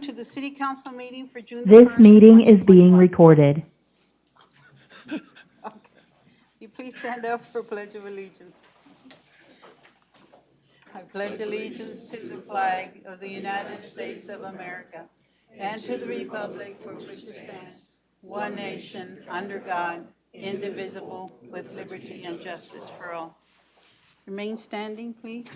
to the City Council meeting for June the This 1st, meeting is being 2021. recorded. Okay. You please stand up for Pledge of Allegiance. I pledge allegiance to the flag of the United States of America and to the republic for which it stands, one nation, under God, indivisible, with liberty and justice for all. Remain standing, please.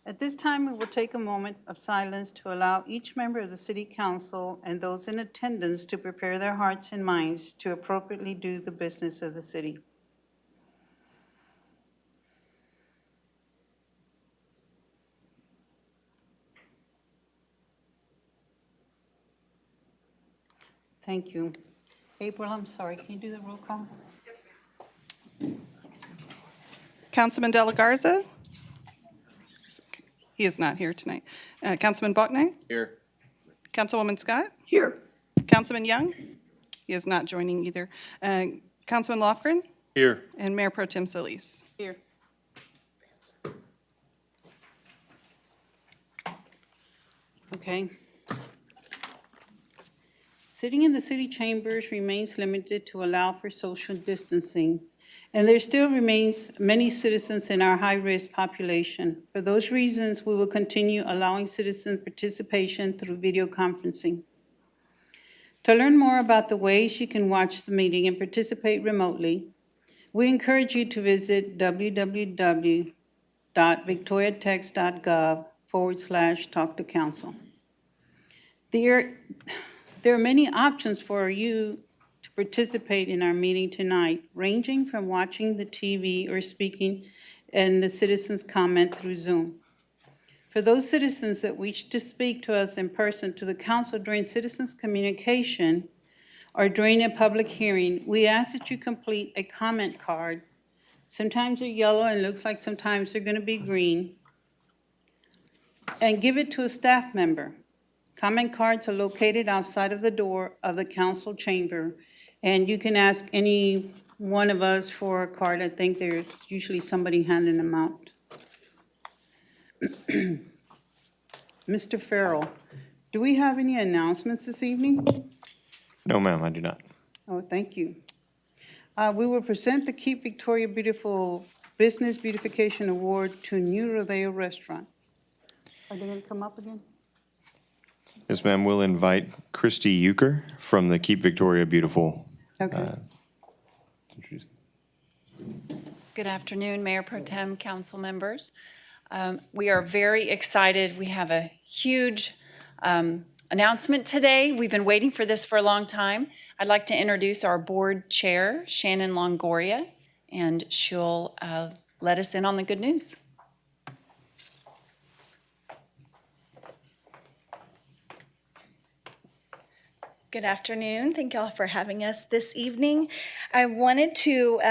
At this time, we will take a moment of silence to allow each member of the City Council and those in attendance to prepare their hearts and minds to appropriately do the business of the city. Thank you. April, I'm sorry, can you do the roll call? Councilman De La Garza? He is not here tonight. Councilman Bachner? Here. Councilwoman Scott? Here. Councilman Young? He is not joining either. Councilman Lofgren? Here. And Mayor Pro Tem Solis. Here. Okay. Sitting in the city chambers remains limited to allow for social distancing, and there still remains many citizens in our high-risk population. For those reasons, we will continue allowing citizen participation through video conferencing. To learn more about the ways you can watch the meeting and participate remotely, we encourage you to visit www.victoriatech.gov/talktocouncil. There are many options for you to participate in our meeting tonight, ranging from watching the TV or speaking and the citizens' comment through Zoom. For those citizens that wish to speak to us in person to the council during citizens' communication or during a public hearing, we ask that you complete a comment card. Sometimes they're yellow and it looks like sometimes they're going to be green, and give it to a staff member. Comment cards are located outside of the door of the council chamber, and you can ask any one of us for a card. I think there's usually somebody handing them out. Mr. Farrell, do we have any announcements this evening? No, ma'am, I do not. Oh, thank you. We will present the Keep Victoria Beautiful Business Beautification Award to New Rodeo Restaurant. Are they going to come up again? Yes, ma'am, we'll invite Christy Euchre from the Keep Victoria Beautiful. Okay. Introduce. Good afternoon, Mayor Pro Tem, council members. We are very excited. We have a huge announcement today. We've been waiting for this for a long time. I'd like to introduce our board chair, Shannon Longoria, and she'll let us in on the good news. Good afternoon. Thank you all for having us this evening. I wanted to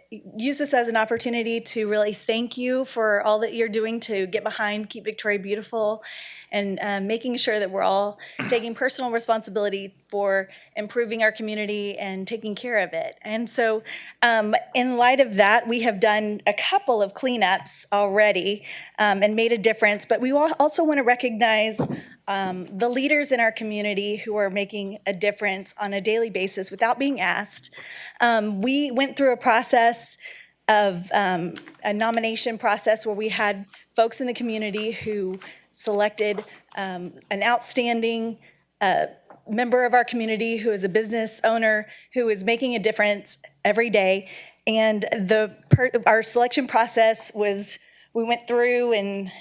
use this as an opportunity to really thank you for all that you're doing to get behind Keep Victoria Beautiful and making sure that we're all taking personal responsibility for improving our community and taking care of it. And so in light of that, we have done a couple of cleanups already and made a difference, but we also want to recognize the leaders in our community who are making a difference on a daily basis without being asked. We went through a process of a nomination process where we had folks in the community who selected an outstanding member of our community who is a business owner who is making a difference every day. And our selection process was, we went through and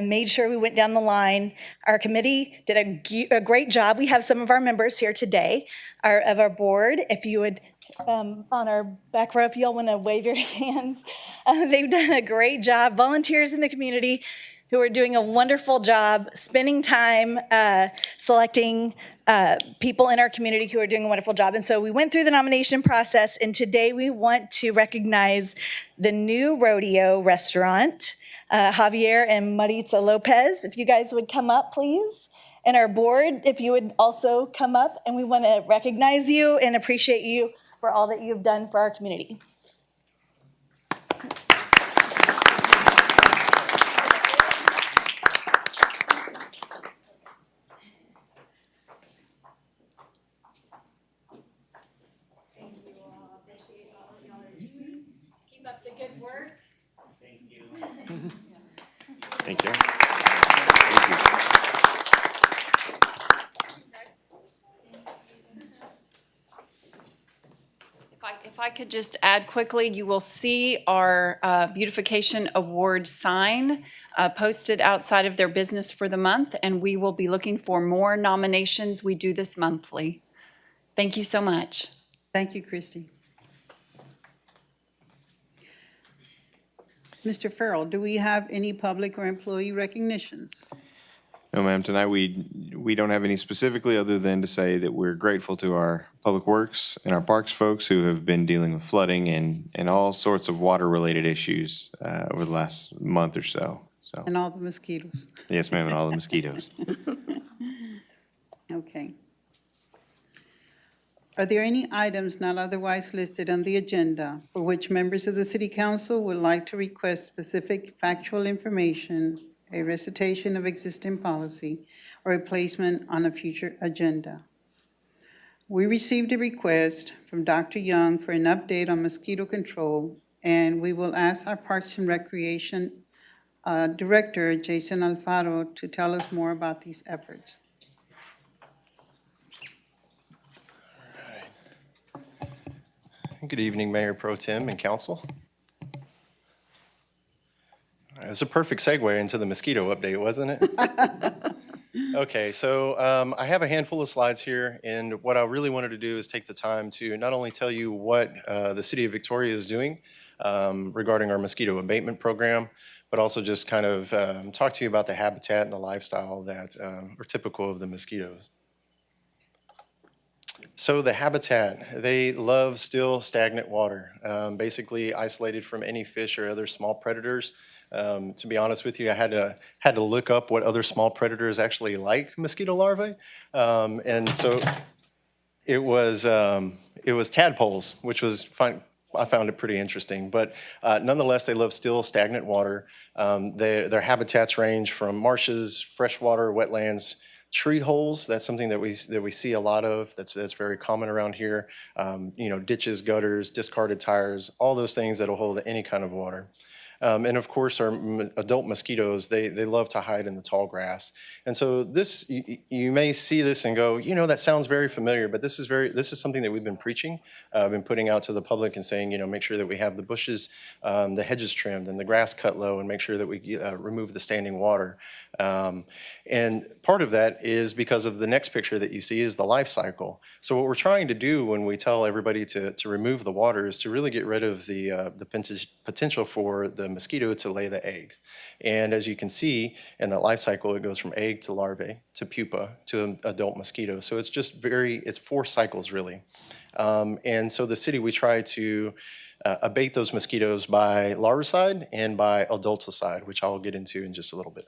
made sure we went down the line. Our committee did a great job. We have some of our members here today of our board. If you would, on our back row, if y'all want to wave your hands. They've done a great job. Volunteers in the community who are doing a wonderful job spending time selecting people in our community who are doing a wonderful job. And so we went through the nomination process, and today we want to recognize the new rodeo restaurant, Javier and Maritza Lopez. If you guys would come up, please. And our board, if you would also come up, and we want to recognize you and appreciate you for all that you've done for our community. If I could just add quickly, you will see our beautification award sign posted outside of their business for the month, and we will be looking for more nominations. We do this monthly. Thank you so much. Thank you, Christie. Mr. Farrell, do we have any public or employee recognitions? No, ma'am, tonight we don't have any specifically other than to say that we're grateful to our Public Works and our Parks folks who have been dealing with flooding and all sorts of water-related issues over the last month or so. So, And all the mosquitoes? yes, ma'am, and all the mosquitoes. Okay. Are there any items not otherwise listed on the agenda for which members of the City Council would like to request specific factual information, a recitation of existing policy, or a placement on a future agenda? We received a request from Dr. Young for an update on mosquito control, and we will ask our Parks and Recreation Director, Jason Alfaro, to tell us more about these efforts. Good evening, Mayor Pro Tem and Council. It's a perfect segue into the mosquito update, wasn't it? Okay, so I have a handful of slides here, and what I really wanted to do is take the time to not only tell you what the City of Victoria is doing regarding our mosquito abatement program, but also just kind of talk to you about the habitat and the lifestyle that are typical of the mosquitoes. So the habitat, they love still stagnant water, basically isolated from any fish or other small predators. To be honest with you, I had to look up what other small predators actually like mosquito larvae, and so it was tadpoles, which was fun. I found it pretty interesting, but nonetheless, they love still stagnant water. Their habitats range from marshes, freshwater, wetlands, tree holes. That's something that we see a lot of. That's very common around here. Ditches, gutters, discarded tires, all those things that'll hold any kind of water. And of course, our adult mosquitoes, they love to hide in the tall grass. And so this, you may see this and go, that sounds very familiar, but this is something that we've been preaching, been putting out to the public and saying, make sure that we have the bushes, the hedges trimmed and the grass cut low, and make sure that we remove the standing water. And part of that is because of the next picture that you see is the life cycle. So what we're trying to do when we tell everybody to remove the water is to really get rid of the potential for the mosquito to lay the eggs. And as you can see in that life cycle, it goes from egg to larvae to pupa to an adult mosquito. So it's just it's 4 cycles really. And so the city, we try to abate those mosquitoes by larvicide and by adulticide, which I'll get into in just a little bit.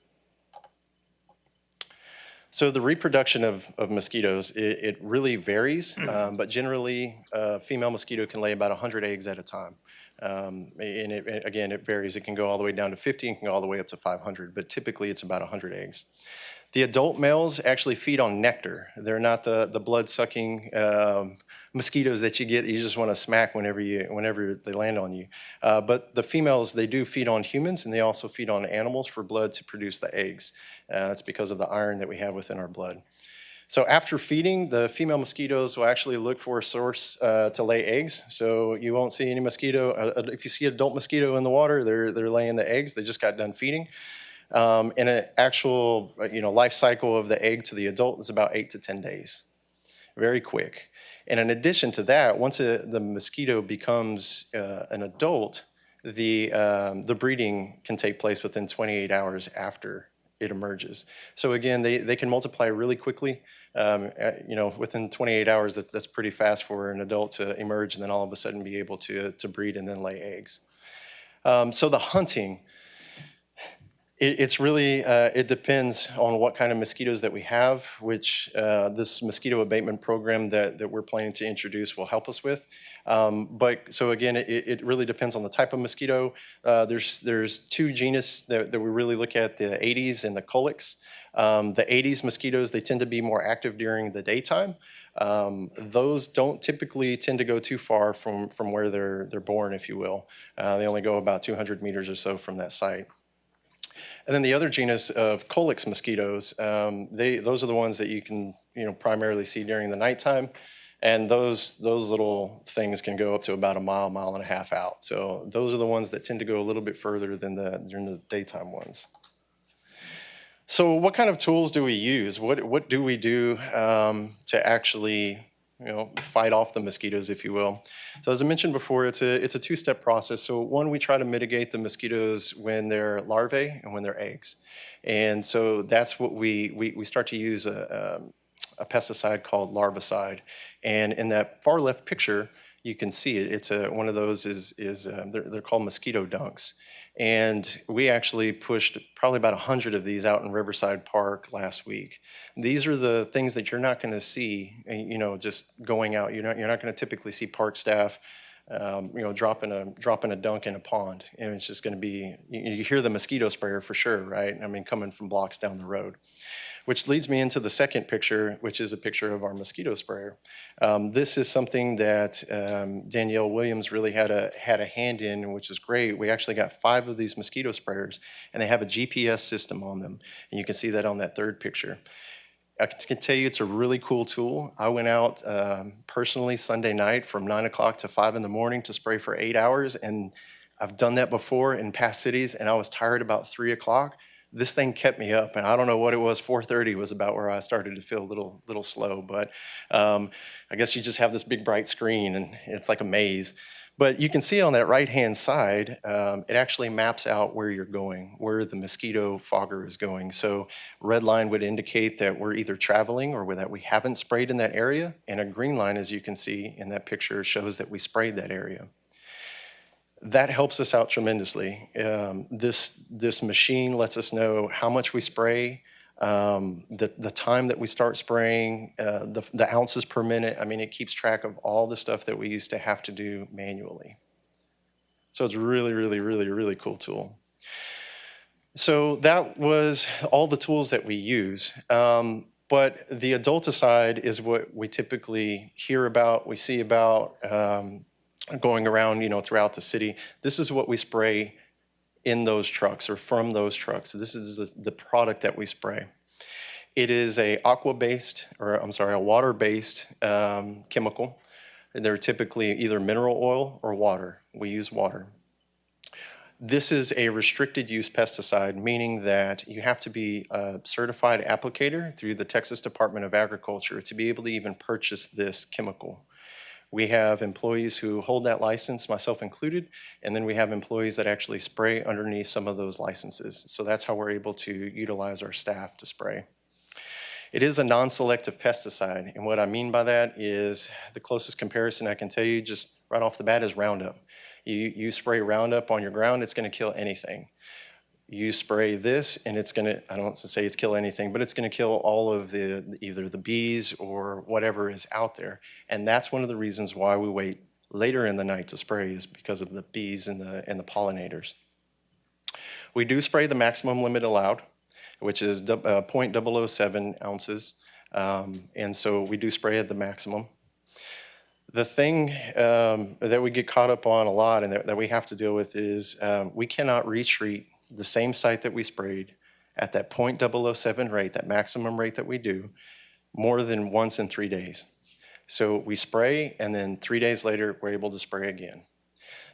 So the reproduction of mosquitoes, it really varies, but generally a female mosquito can lay about 100 eggs at a time. And it varies. It can go all the way down to 50 and can go all the way up to 500, but typically it's about 100 eggs. The adult males actually feed on nectar. They're not the blood-sucking mosquitoes that you get, you just want to smack whenever they land on you. But the females, they do feed on humans, and they also feed on animals for blood to produce the eggs. That's because of the iron that we have within our blood. So after feeding, the female mosquitoes will actually look for a source to lay eggs. So you won't see any mosquito. If you see an adult mosquito in the water, they're laying the eggs. They just got done feeding. And an actual life cycle of the egg to the adult is about 8 to 10 days. Very quick. And in addition to that, once the mosquito becomes an adult, the breeding can take place within 28 hours after it emerges. So again, they can multiply really quickly. Within 28 hours, that's pretty fast for an adult to emerge and then all of a sudden be able to breed and then lay eggs. So the hunting, it's really, it depends on what kind of mosquitoes that we have, which this mosquito abatement program that we're planning to introduce will help us with. So again, it really depends on the type of mosquito. There's 2 genus that we really look at, the Aedes and the Culex. The Aedes mosquitoes, they tend to be more active during the daytime. Those don't typically tend to go too far from where they're born, if you will. They only go about 200 meters or so from that site. And then the other genus of Culex mosquitoes, those are the ones that you can primarily see during the nighttime. And those little things can go up to about a mile and a half out. So those are the ones that tend to go a little bit further than during the daytime ones. So what kind of tools do we use? What do we do to actually, fight off the mosquitoes, if you will? So as I mentioned before, it's a two-step process. So one, we try to mitigate the mosquitoes when they're larvae and when they're eggs. And so that's what we start to use a pesticide called larvicide. And in that far left picture, you can see it. It's one of those they're called mosquito dunks. And we actually pushed probably about 100 of these out in Riverside Park last week. These are the things that you're not going to see, just going out. You're not going to typically see park staff, dropping a dunk in a pond. And it's just going to be, you hear the mosquito sprayer for sure, right? I mean, coming from blocks down the road. Which leads me into the second picture, which is a picture of our mosquito sprayer. This is something that Danielle Williams really had a hand in, which is great. We actually got 5 of these mosquito sprayers, and they have a GPS system on them. And you can see that on that third picture. I can tell you it's a really cool tool. I went out personally Sunday night from 9 o'clock to 5 in the morning to spray for 8 hours, and I've done that before in past cities, and I was tired about 3 o'clock. This thing kept me up, and I don't know what it was. 4:30 was about where I started to feel a little slow, but I guess you just have this big bright screen, and it's like a maze. But you can see on that right-hand side, it actually maps out where you're going, where the mosquito fogger is going. So red line would indicate that we're either traveling or that we haven't sprayed in that area, and a green line, as you can see in that picture, shows that we sprayed that area. That helps us out tremendously. This machine lets us know how much we spray, the time that we start spraying, the ounces per minute. I mean, it keeps track of all the stuff that we used to have to do manually. So it's really, really, really, really cool tool. So that was all the tools that we use. But the adulticide is what we typically hear about, we see about, going around, throughout the city. This is what we spray in those trucks or from those trucks. This is the product that we spray. It is a water-based chemical. They're typically either mineral oil or water. We use water. This is a restricted use pesticide, meaning that you have to be a certified applicator through the Texas Department of Agriculture to be able to even purchase this chemical. We have employees who hold that license, myself included, and then we have employees that actually spray underneath some of those licenses. So that's how we're able to utilize our staff to spray. It is a non-selective pesticide, and what I mean by that is the closest comparison I can tell you just right off the bat is Roundup. You spray Roundup on your ground, it's going to kill anything. You spray this, and it's going to, I don't want to say it's kill anything, but it's going to kill all of either the bees or whatever is out there. And that's one of the reasons why we wait later in the night to spray, is because of the bees and the pollinators. We do spray the maximum limit allowed, which is 0.007 ounces. And so we do spray at the maximum. The thing that we get caught up on a lot and that we have to deal with is we cannot retreat the same site that we sprayed at that 0.007 rate, that maximum rate that we do, more than once in 3 days. So we spray, and then 3 days later, we're able to spray again.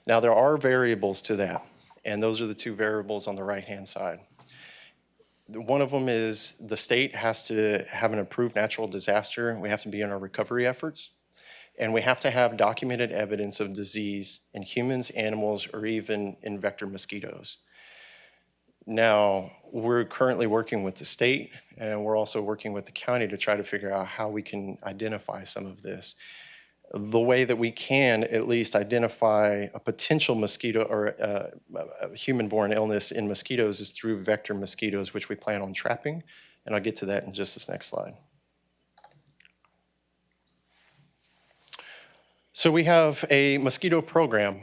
Now, there are variables to that, and those are the 2 variables on the right-hand side. One of them is the state has to have an approved natural disaster. We have to be in our recovery efforts, and we have to have documented evidence of disease in humans, animals, or even in vector mosquitoes. Now, we're currently working with the state, and we're also working with the county to try to figure out how we can identify some of this. The way that we can at least identify a potential mosquito or a human-borne illness in mosquitoes is through vector mosquitoes, which we plan on trapping, and I'll get to that in just this next slide. So we have a mosquito program.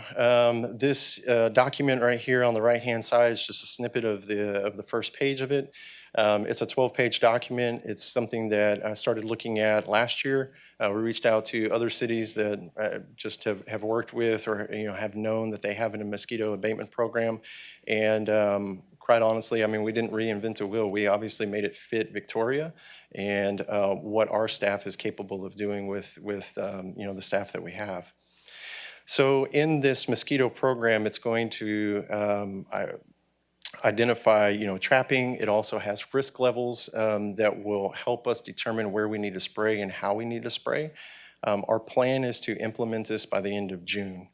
This document right here on the right-hand side is just a snippet of the first page of it. It's a 12-page document. It's something that I started looking at last year. We reached out to other cities that just have worked with or have known that they have a mosquito abatement program. And quite honestly, I mean, we didn't reinvent the wheel. We obviously made it fit Victoria and what our staff is capable of doing with you know, the staff that we have. So in this mosquito program, it's going to identify, you know, trapping. It also has risk levels that will help us determine where we need to spray and how we need to spray. Our plan is to implement this by the end of June.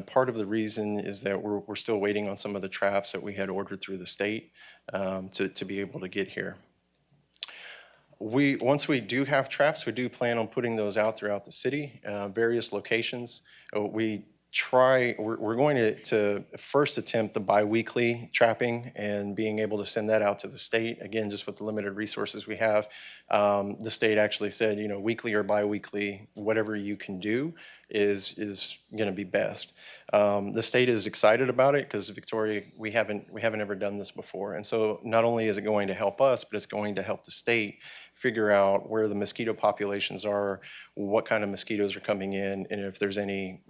Part of the reason is that we're still waiting on some of the traps that we had ordered through the state to be able to get here. Once we do have traps, we do plan on putting those out throughout the city, various locations. We're going to first attempt the biweekly trapping and being able to send that out to the state. Again, just with the limited resources we have, the state actually said, you know, weekly or biweekly, whatever you can do is going to be best. The state is excited about it because Victoria, we haven't ever done this before, and so not only is it going to help us, but it's going to help the state figure out where the mosquito populations are, what kind of mosquitoes are coming in, and if there's any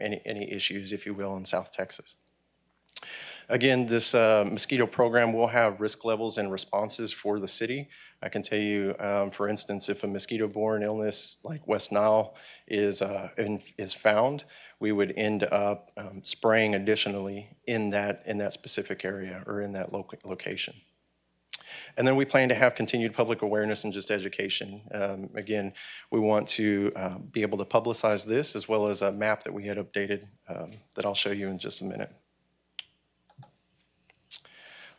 issues, if you will, in South Texas. Again, this mosquito program will have risk levels and responses for the city. I can tell you, for instance, if a mosquito-borne illness like West Nile is found, we would end up spraying additionally in that specific area or in that location. And then we plan to have continued public awareness and just education. Again, we want to be able to publicize this as well as a map that we had updated that I'll show you in just a minute.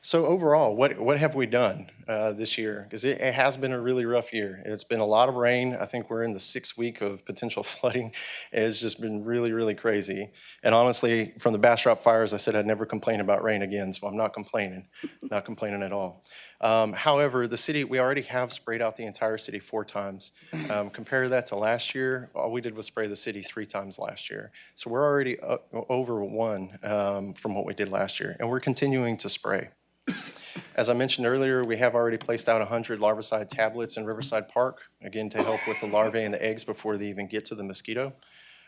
So overall, what have we done this year? Because it has been a really rough year. It's been a lot of rain. I think we're in the 6th week of potential flooding. It's just been really, really crazy. And honestly, from the Bastrop fires, I said I'd never complain about rain again, so I'm not complaining at all. However, the city, we already have sprayed out the entire city 4 times. Compare that to last year, all we did was spray the city 3 times last year. So we're already over 1 from what we did last year, and we're continuing to spray. As I mentioned earlier, we have already placed out 100 larvicide tablets in Riverside Park, again, to help with the larvae and the eggs before they even get to the mosquito.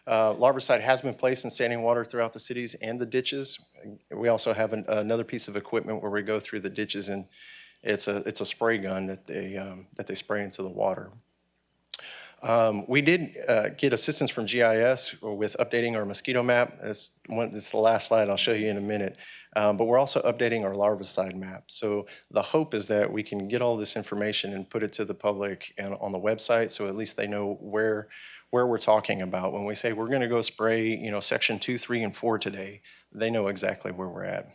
Larvicide has been placed in standing water throughout the cities and the ditches. We also have another piece of equipment where we go through the ditches, and it's a spray gun that they spray into the water. We did get assistance from GIS with updating our mosquito map. It's the last slide I'll show you in a minute. But we're also updating our larvicide map. So the hope is that we can get all this information and put it to the public and on the website, so at least they know where we're talking about. When we say we're going to go spray, you know, section 2, 3, and 4 today, they know exactly where we're at.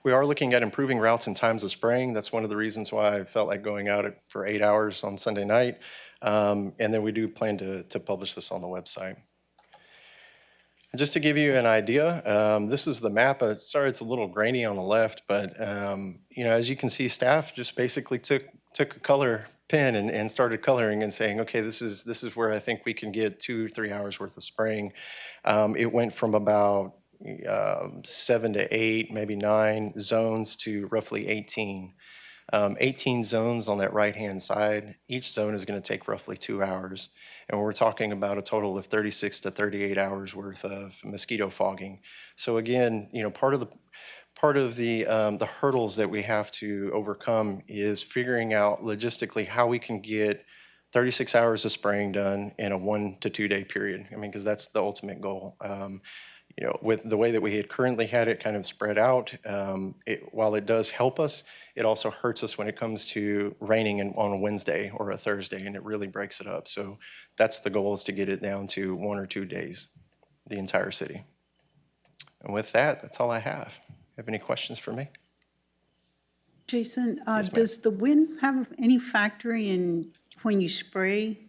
We are looking at improving routes and times of spraying. That's one of the reasons why I felt like going out for 8 hours on Sunday night. And then we do plan to publish this on the website. And just to give you an idea, this is the map. Sorry, it's a little grainy on the left, but you know, as you can see, staff just basically took a color pen and started coloring and saying, okay, this is where I think we can get 2 or 3 hours worth of spraying. It went from about 7 to 8, maybe 9 zones to roughly 18. 18 zones on that right-hand side. Each zone is going to take roughly 2 hours. And we're talking about a total of 36 to 38 hours worth of mosquito fogging. So again, you know, part of the hurdles that we have to overcome is figuring out logistically how we can get 36 hours of spraying done in a 1 to 2 day period. I mean, because that's the ultimate goal. You know, with the way that we had currently had it kind of spread out, while it does help us, it also hurts us when it comes to raining on a Wednesday or a Thursday, and it really breaks it up. So that's the goal, is to get it down to 1 or 2 days, the entire city. And with that, that's all I have. Have any questions for me? Jason, ma'am. does the wind have any factor in when you spray?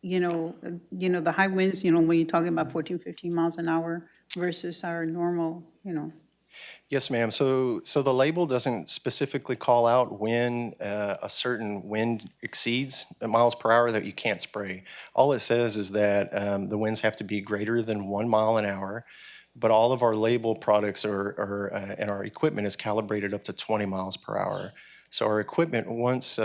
You know, the high winds, you know, when you're talking about 14, 15 miles an hour versus our normal, you know. Yes, ma'am. So the label doesn't specifically call out when a certain wind exceeds miles per hour that you can't spray. All it says is that the winds have to be greater than 1 mile an hour, but all of our label products and our equipment is calibrated up to 20 miles per hour. So our equipment, once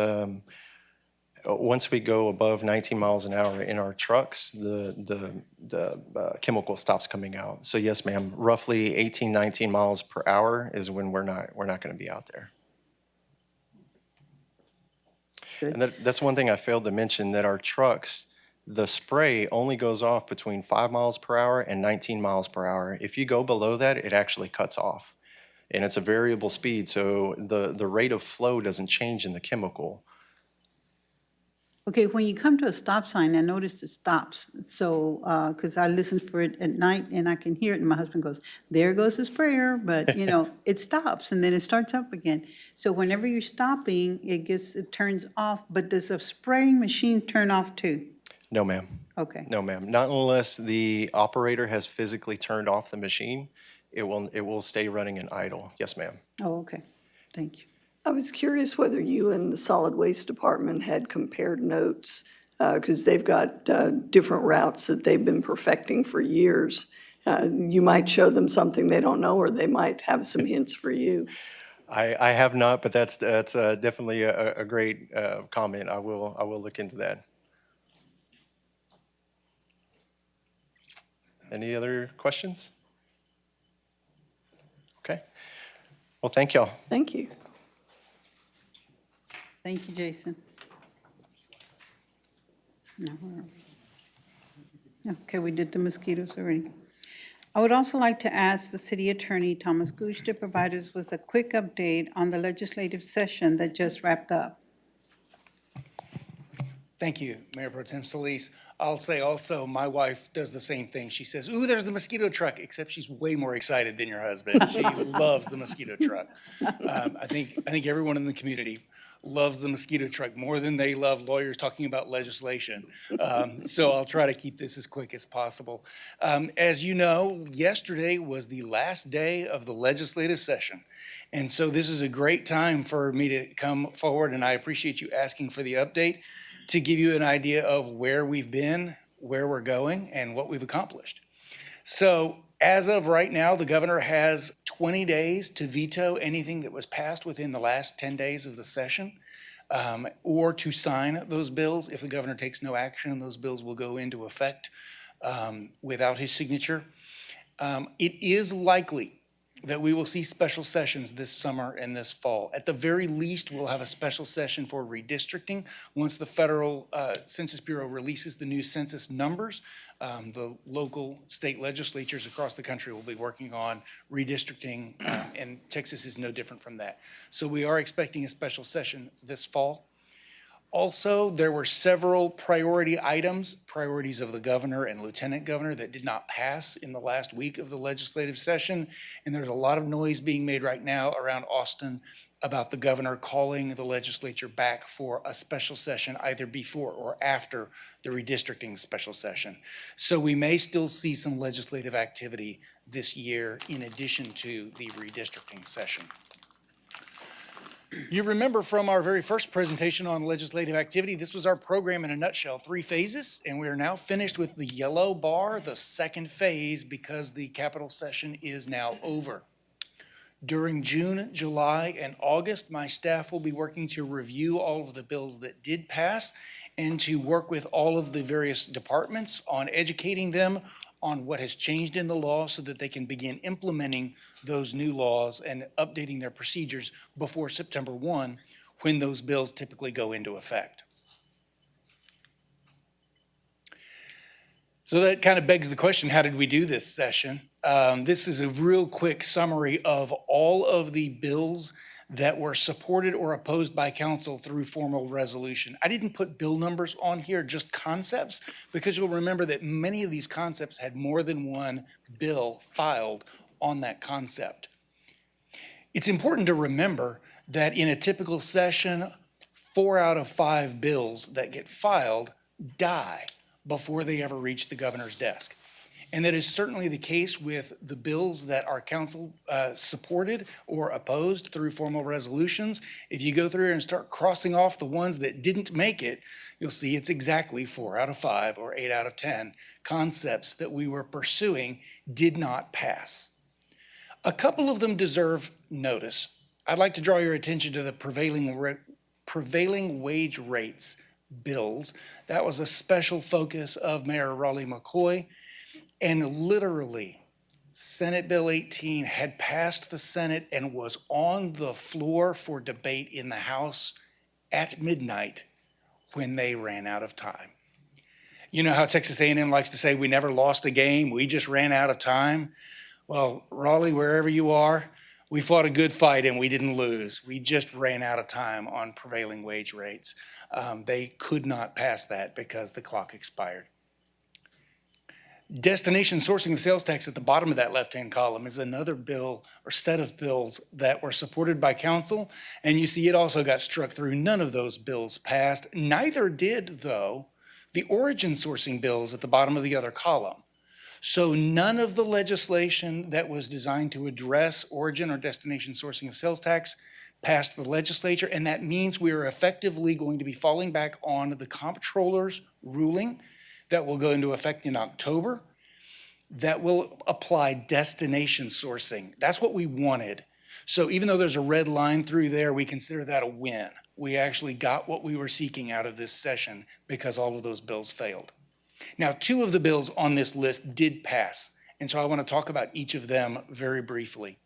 Once we go above 19 miles an hour in our trucks, the chemical stops coming out. So yes, ma'am, roughly 18, 19 miles per hour is when we're not going to be out there. Good. And that's one thing I failed to mention, that our trucks, the spray only goes off between 5 miles per hour and 19 miles per hour. If you go below that, it actually cuts off. And it's a variable speed, so the rate of flow doesn't change in the chemical. Okay, when you come to a stop sign, I noticed it stops. So, because I listen for it at night and I can hear it, and my husband goes, "There goes the sprayer," but, you know, it stops and then it starts up again. So whenever you're stopping, it turns off, but does a spraying machine turn off too? No, ma'am. Okay. No, ma'am. Not unless the operator has physically turned off the machine, it will stay running in idle. Yes, ma'am. Oh, okay. Thank you. I was curious whether you and the Solid Waste Department had compared notes, because they've got different routes that they've been perfecting for years. You might show them something they don't know, or they might have some hints for you. I have not, but that's definitely a great comment. I will look into that. Any other questions? Okay. Well, thank y'all. Thank you. Thank you, Jason. No, okay, we did the mosquitoes already. I would also like to ask the city attorney, Thomas Gooch, to provide us with a quick update on the legislative session that just wrapped up. Thank you, Mayor Pro Tem Solis. I'll say also, my wife does the same thing. She says, "Ooh, there's the mosquito truck," except she's way more excited than your husband. She loves the mosquito truck. I think everyone in the community loves the mosquito truck more than they love lawyers talking about legislation. So I'll try to keep this as quick as possible. As you know, yesterday was the last day of the legislative session. And so this is a great time for me to come forward, and I appreciate you asking for the update, to give you an idea of where we've been, where we're going, and what we've accomplished. So as of right now, the governor has 20 days to veto anything that was passed within the last 10 days of the session, or to sign those bills. If the governor takes no action, those bills will go into effect without his signature. It is likely that we will see special sessions this summer and this fall. At the very least, we'll have a special session for redistricting. Once the Federal Census Bureau releases the new census numbers, the local state legislatures across the country will be working on redistricting, and Texas is no different from that. So we are expecting a special session this fall. Also, there were several priority items, priorities of the governor and lieutenant governor, that did not pass in the last week of the legislative session. And there's a lot of noise being made right now around Austin about the governor calling the legislature back for a special session either before or after the redistricting special session. So we may still see some legislative activity this year in addition to the redistricting session. You remember from our very first presentation on legislative activity, this was our program in a nutshell, 3 phases, and we are now finished with the yellow bar, the second phase, because the capital session is now over. During June, July, and August, my staff will be working to review all of the bills that did pass and to work with all of the various departments on educating them on what has changed in the law so that they can begin implementing those new laws and updating their procedures before September 1, when those bills typically go into effect. So that kind of begs the question, how did we do this session? This is a real quick summary of all of the bills that were supported or opposed by council through formal resolution. I didn't put bill numbers on here, just concepts, because you'll remember that many of these concepts had more than one bill filed on that concept. It's important to remember that in a typical session, 4 out of 5 bills that get filed die before they ever reach the governor's desk. And that is certainly the case with the bills that our council supported or opposed through formal resolutions. If you go through and start crossing off the ones that didn't make it, you'll see it's exactly 4 out of 5 or 8 out of 10 concepts that we were pursuing did not pass. A couple of them deserve notice. I'd like to draw your attention to the prevailing wage rates bills. That was a special focus of Mayor Raleigh McCoy. And literally, Senate Bill 18 had passed the Senate and was on the floor for debate in the House at midnight when they ran out of time. You know how Texas A&M likes to say, we never lost a game, we just ran out of time? Well, Raleigh, wherever you are, we fought a good fight and we didn't lose. We just ran out of time on prevailing wage rates. They could not pass that because the clock expired. Destination sourcing of sales tax at the bottom of that left-hand column is another bill or set of bills that were supported by council. And you see it also got struck through. None of those bills passed. Neither did, though, the origin sourcing bills at the bottom of the other column. So none of the legislation that was designed to address origin or destination sourcing of sales tax passed the legislature, and that means we are effectively going to be falling back on the comptroller's ruling that will go into effect in October that will apply destination sourcing. That's what we wanted. So even though there's a red line through there, we consider that a win. We actually got what we were seeking out of this session because all of those bills failed. Now, 2 of the bills on this list did pass, and so I want to talk about each of them very briefly.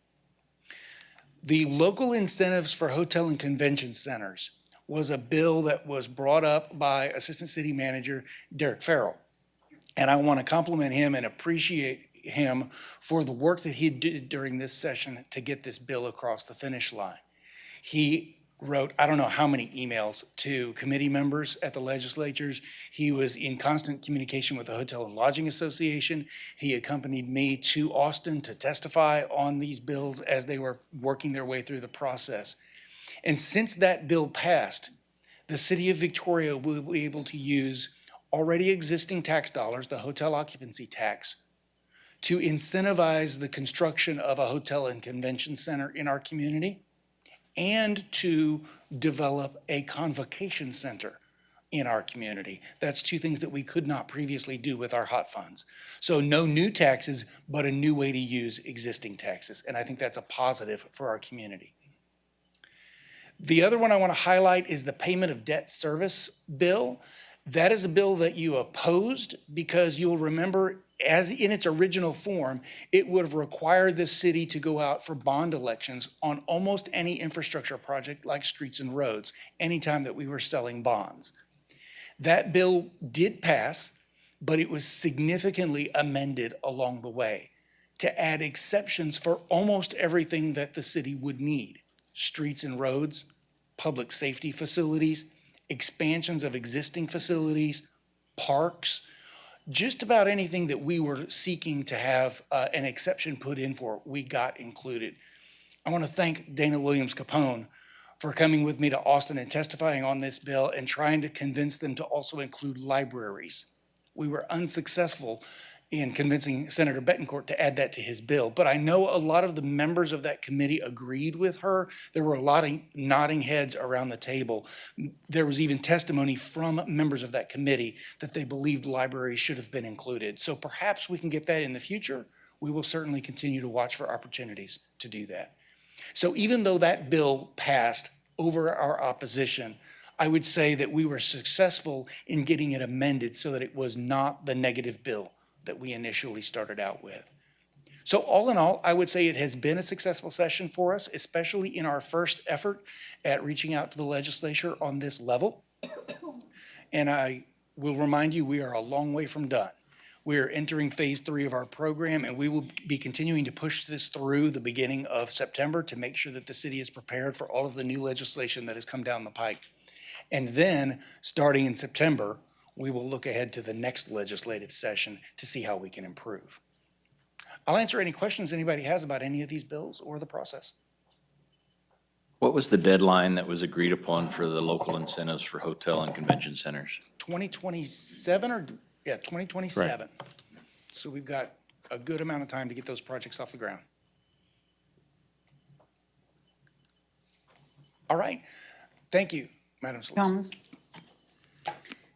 The local incentives for hotel and convention centers was a bill that was brought up by Assistant City Manager Derek Farrell. And I want to compliment him and appreciate him for the work that he did during this session to get this bill across the finish line. He wrote, I don't know how many emails to committee members at the legislatures. He was in constant communication with the Hotel and Lodging Association. He accompanied me to Austin to testify on these bills as they were working their way through the process. And since that bill passed, the city of Victoria will be able to use already existing tax dollars, the hotel occupancy tax, to incentivize the construction of a hotel and convention center in our community and to develop a convocation center in our community. That's 2 things that we could not previously do with our hot funds. So no new taxes, but a new way to use existing taxes. And I think that's a positive for our community. The other one I want to highlight is the payment of debt service bill. That is a bill that you opposed because you'll remember as in its original form, it would have required the city to go out for bond elections on almost any infrastructure project like streets and roads, anytime that we were selling bonds. That bill did pass, but it was significantly amended along the way to add exceptions for almost everything that the city would need. Streets and roads, public safety facilities, expansions of existing facilities, parks, just about anything that we were seeking to have an exception put in for, we got included. I want to thank Dana Williams Capone for coming with me to Austin and testifying on this bill and trying to convince them to also include libraries. We were unsuccessful in convincing Senator Betancourt to add that to his bill. But I know a lot of the members of that committee agreed with her. There were a lot of nodding heads around the table. There was even testimony from members of that committee that they believed libraries should have been included. So perhaps we can get that in the future. We will certainly continue to watch for opportunities to do that. So even though that bill passed over our opposition, I would say that we were successful in getting it amended so that it was not the negative bill that we initially started out with. So all in all, I would say it has been a successful session for us, especially in our first effort at reaching out to the legislature on this level. And I will remind you, we are a long way from done. We are entering phase 3 of our program, and we will be continuing to push this through the beginning of September to make sure that the city is prepared for all of the new legislation that has come down the pike. And then, starting in September, we will look ahead to the next legislative session to see how we can improve. I'll answer any questions anybody has about any of these bills or the process. What was the deadline that was agreed upon for the local incentives for hotel and convention centers? 2027 or, yeah, 2027. Right. So we've got a good amount of time to get those projects off the ground. All right. Thank you, Madam Solicitor. Thomas.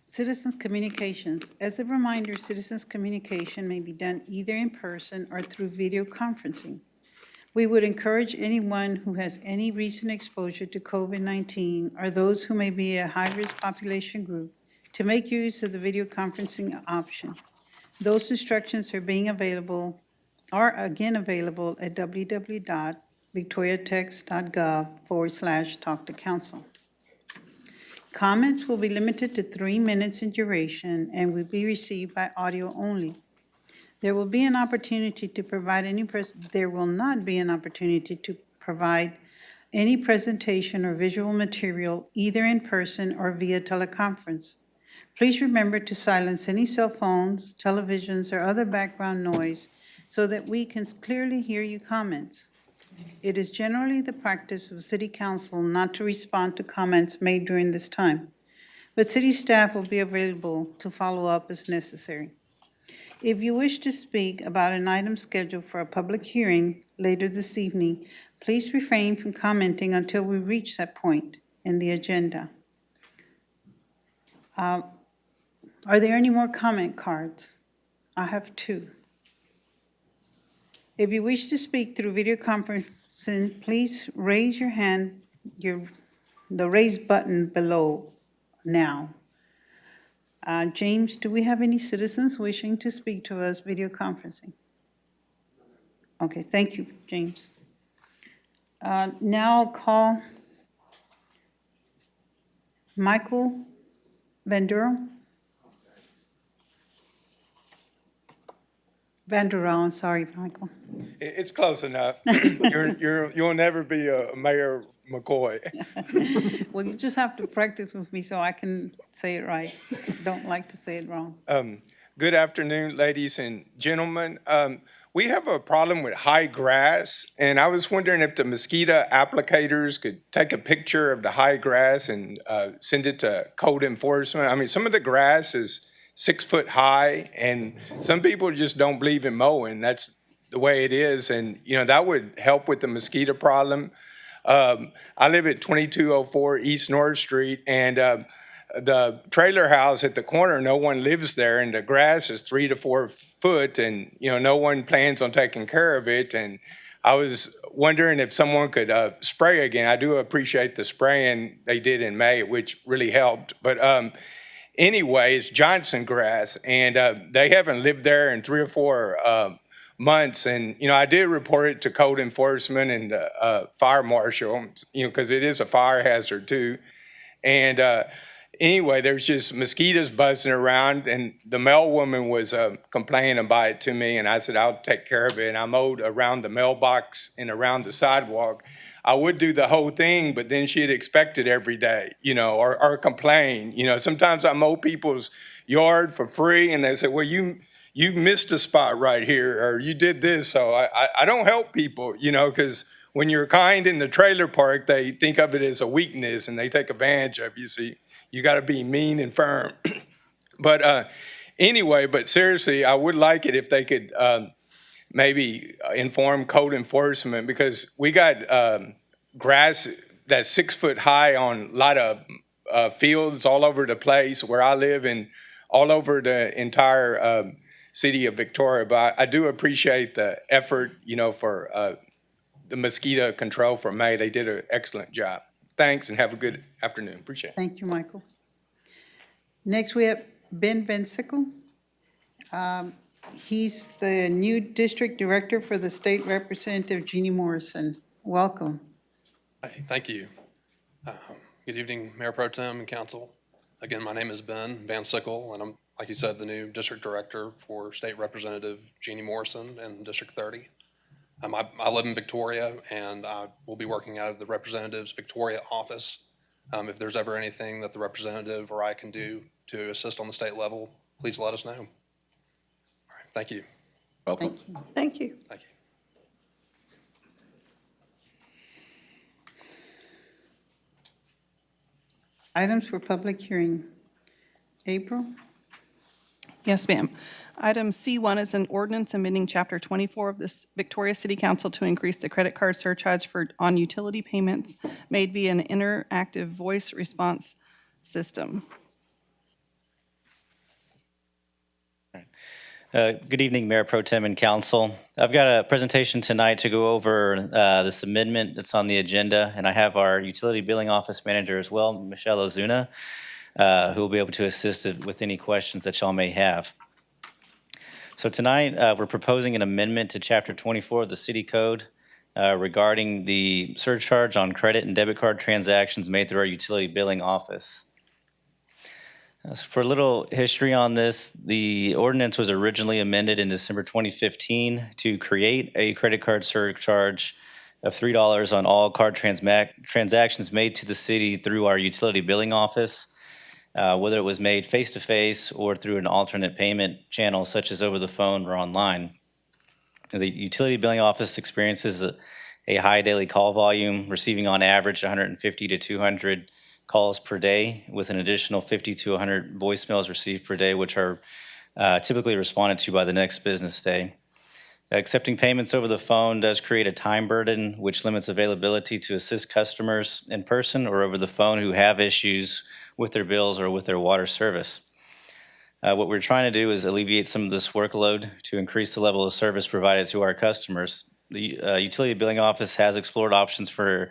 Citizens communications. As a reminder, citizens communication may be done either in person or through video conferencing. We would encourage anyone who has any recent exposure to COVID-19 or those who may be a high-risk population group to make use of the video conferencing option. Those instructions are again available at www.victoriatech.gov/talk-to-council. Comments will be limited to 3 minutes in duration and will be received by audio only. There will not be an opportunity to provide any presentation or visual material, either in person or via teleconference. Please remember to silence any cell phones, televisions, or other background noise so that we can clearly hear your comments. It is generally the practice of the City Council not to respond to comments made during this time, but city staff will be available to follow up as necessary. If you wish to speak about an item scheduled for a public hearing later this evening, please refrain from commenting until we reach that point in the agenda. Are there any more comment cards? I have 2. If you wish to speak through video conferencing, please raise your hand, the raise button below now. James, do we have any citizens wishing to speak to us video conferencing? Okay, thank you, James. Now I'll call Michael Vanduro. I'm sorry, Michael. It's close enough. You'll never be a Mayor McCoy. Well, you just have to practice with me so I can say it right. Don't like to say it wrong. Good afternoon, ladies and gentlemen. We have a problem with high grass, and I was wondering if the mosquito applicators could take a picture of the high grass and send it to code enforcement. I mean, some of the grass is 6 foot high, and some people just don't believe in mowing. That's the way it is, and that would help with the mosquito problem. I live at 2204 East North Street, and the trailer house at the corner, no one lives there, and the grass is 3 to 4 foot, and no one plans on taking care of it. And I was wondering if someone could spray again. I do appreciate the spraying they did in May, which really helped. But anyway, it's Johnson grass, and they haven't lived there in 3 or 4 months. And I did report it to code enforcement and fire marshal, because it is a fire hazard too. And anyway, there's just mosquitoes buzzing around, and the mail woman was complaining about it to me, and I said, I'll take care of it. And I mowed around the mailbox and around the sidewalk. I would do the whole thing, but then she'd expect it every day, or complain. Sometimes I mow people's yard for free, and they say, well, you missed a spot right here, or you did this. So I don't help people, because when you're kind in the trailer park, they think of it as a weakness, and they take advantage of you. So you got to be mean and firm. But anyway, but seriously, I would like it if they could maybe inform code enforcement, because we got grass that's 6 foot high on a lot of fields all over the place where I live and all over the entire city of Victoria. But I do appreciate the effort, for the mosquito control for May. They did an excellent job. Thanks, and have a good afternoon. Appreciate it. Thank you, Michael. Next, we have Ben Bensicle. He's the new district director for the state representative, Jeannie Morrison. Welcome. Hey, thank you. Good evening, Mayor Pro Tem and Council. Again, my name is Ben Bensicle, and I'm, like you said, the new district director for State Representative Jeannie Morrison in District 30. I live in Victoria, and I will be working out of the representative's Victoria office. If there's ever anything that the representative or I can do to assist on the state level, please let us know. All right, thank you. Welcome. Thank you. Thank you. Items for public hearing. April? Yes, ma'am. Item C1 is an ordinance amending Chapter 24 of the Victoria City Council to increase the credit card surcharge on utility payments made via an interactive voice response system. Good evening, Mayor Pro Tem and Council. I've got a presentation tonight to go over this amendment that's on the agenda, and I have our Utility Billing Office Manager as well, Michelle Ozuna. who will be able to assist with any questions that y'all may have. So tonight, we're proposing an amendment to Chapter 24 of the City Code regarding the surcharge on credit and debit card transactions made through our utility billing office. So for a little history on this, the ordinance was originally amended in December 2015 to create a credit card surcharge of $3 on all card transactions made to the city through our utility billing office, whether it was made face-to-face or through an alternate payment channel such as over the phone or online. The utility billing office experiences a high daily call volume, receiving on average 150 to 200 calls per day, with an additional 50 to 100 voicemails received per day, which are typically responded to by the next business day. Accepting payments over the phone does create a time burden, which limits availability to assist customers in person or over the phone who have issues with their bills or with their water service. What we're trying to do is alleviate some of this workload to increase the level of service provided to our customers. The utility billing office has explored options for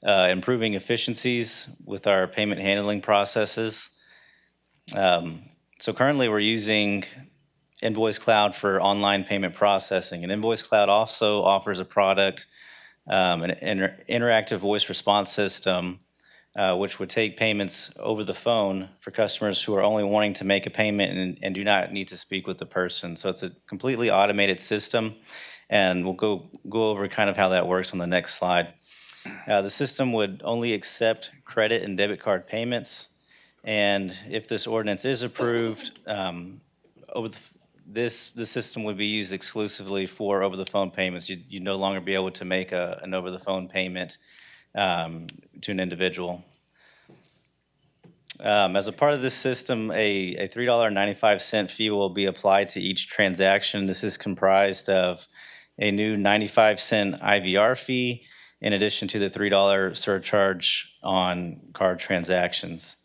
improving efficiencies with our payment handling processes. So currently we're using Invoice Cloud for online payment processing. And Invoice Cloud also offers a product, an interactive voice response system, which would take payments over the phone for customers who are only wanting to make a payment and do not need to speak with the person. So it's a completely automated system, and we'll go over kind of how that works on the next slide. The system would only accept credit and debit card payments, and if this ordinance is approved, the system would be used exclusively for over-the-phone payments. You'd no longer be able to make an over-the-phone payment to an individual. As a part of this system, a $3.95 fee will be applied to each transaction. This is comprised of a new 95-cent IVR fee, in addition to the $3 surcharge on card transactions.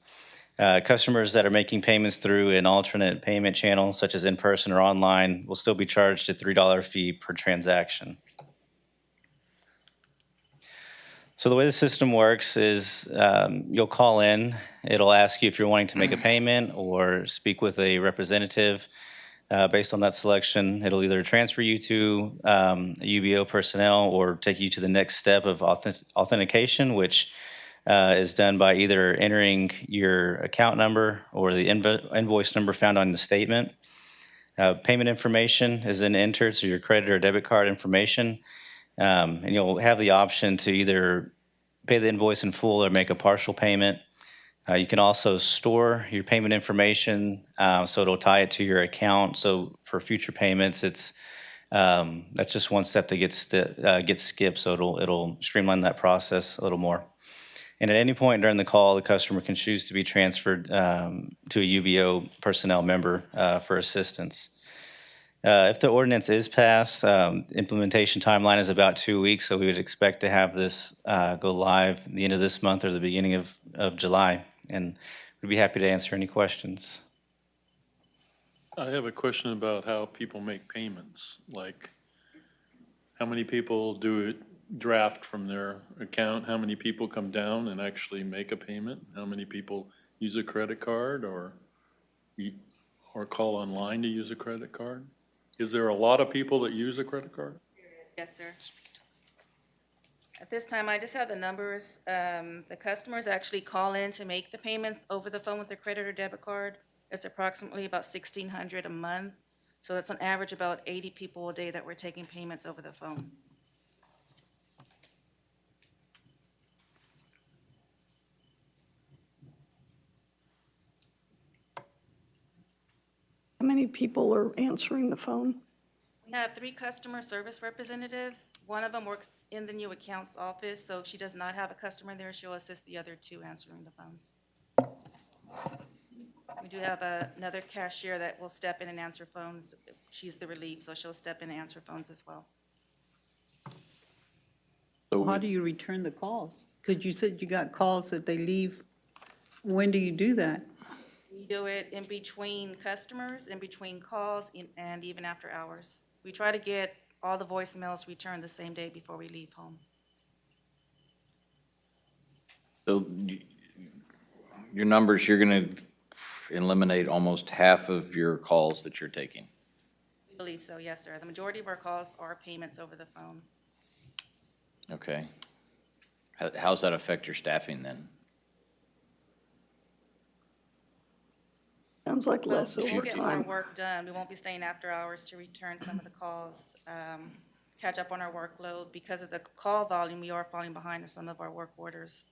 Customers that are making payments through an alternate payment channel, such as in-person or online, will still be charged a $3 fee per transaction. So the way the system works is you'll call in. It'll ask you if you're wanting to make a payment or speak with a representative. Based on that selection, it'll either transfer you to a UBO personnel or take you to the next step of authentication, which is done by either entering your account number or the invoice number found on the statement. Payment information is then entered, so your credit or debit card information, and you'll have the option to either pay the invoice in full or make a partial payment. You can also store your payment information, so it'll tie it to your account. So for future payments, that's just one step that gets skipped. So it'll streamline that process a little more. And at any point during the call, the customer can choose to be transferred to a UBO personnel member for assistance. If the ordinance is passed, implementation timeline is about 2 weeks, so we would expect to have this go live at the end of this month or the beginning of July. And we'd be happy to answer any questions. I have a question about how people make payments. Like, how many people do it draft from their account? How many people come down and actually make a payment? How many people use a credit card or call online to use a credit card? Is there a lot of people that use a credit card? Yes, sir. At this time, I just have the numbers. The customers actually call in to make the payments over the phone with their credit or debit card. It's approximately about $1,600 a month. So that's on average about 80 people a day that we're taking payments over the phone. How many people are answering the phone? We have 3 customer service representatives. One of them works in the new accounts office, so if she does not have a customer there, she'll assist the other 2 answering the phones. We do have another cashier that will step in and answer phones. She's the relief, so she'll step in and answer phones as well. How do you return the calls? Because you said you got calls that they leave. When do you do that? We do it in between customers, in between calls, and even after hours. We try to get all the voicemails returned the same day before we leave home. So your numbers, you're going to eliminate almost half of your calls that you're taking. I believe so, yes, sir. The majority of our calls are payments over the phone. Okay. How's that affect your staffing then? Sounds like less We'll get more overtime. work done. We won't be staying after hours to return some of the calls, catch up on our workload. Because of the call volume, we are falling behind on some of our work orders.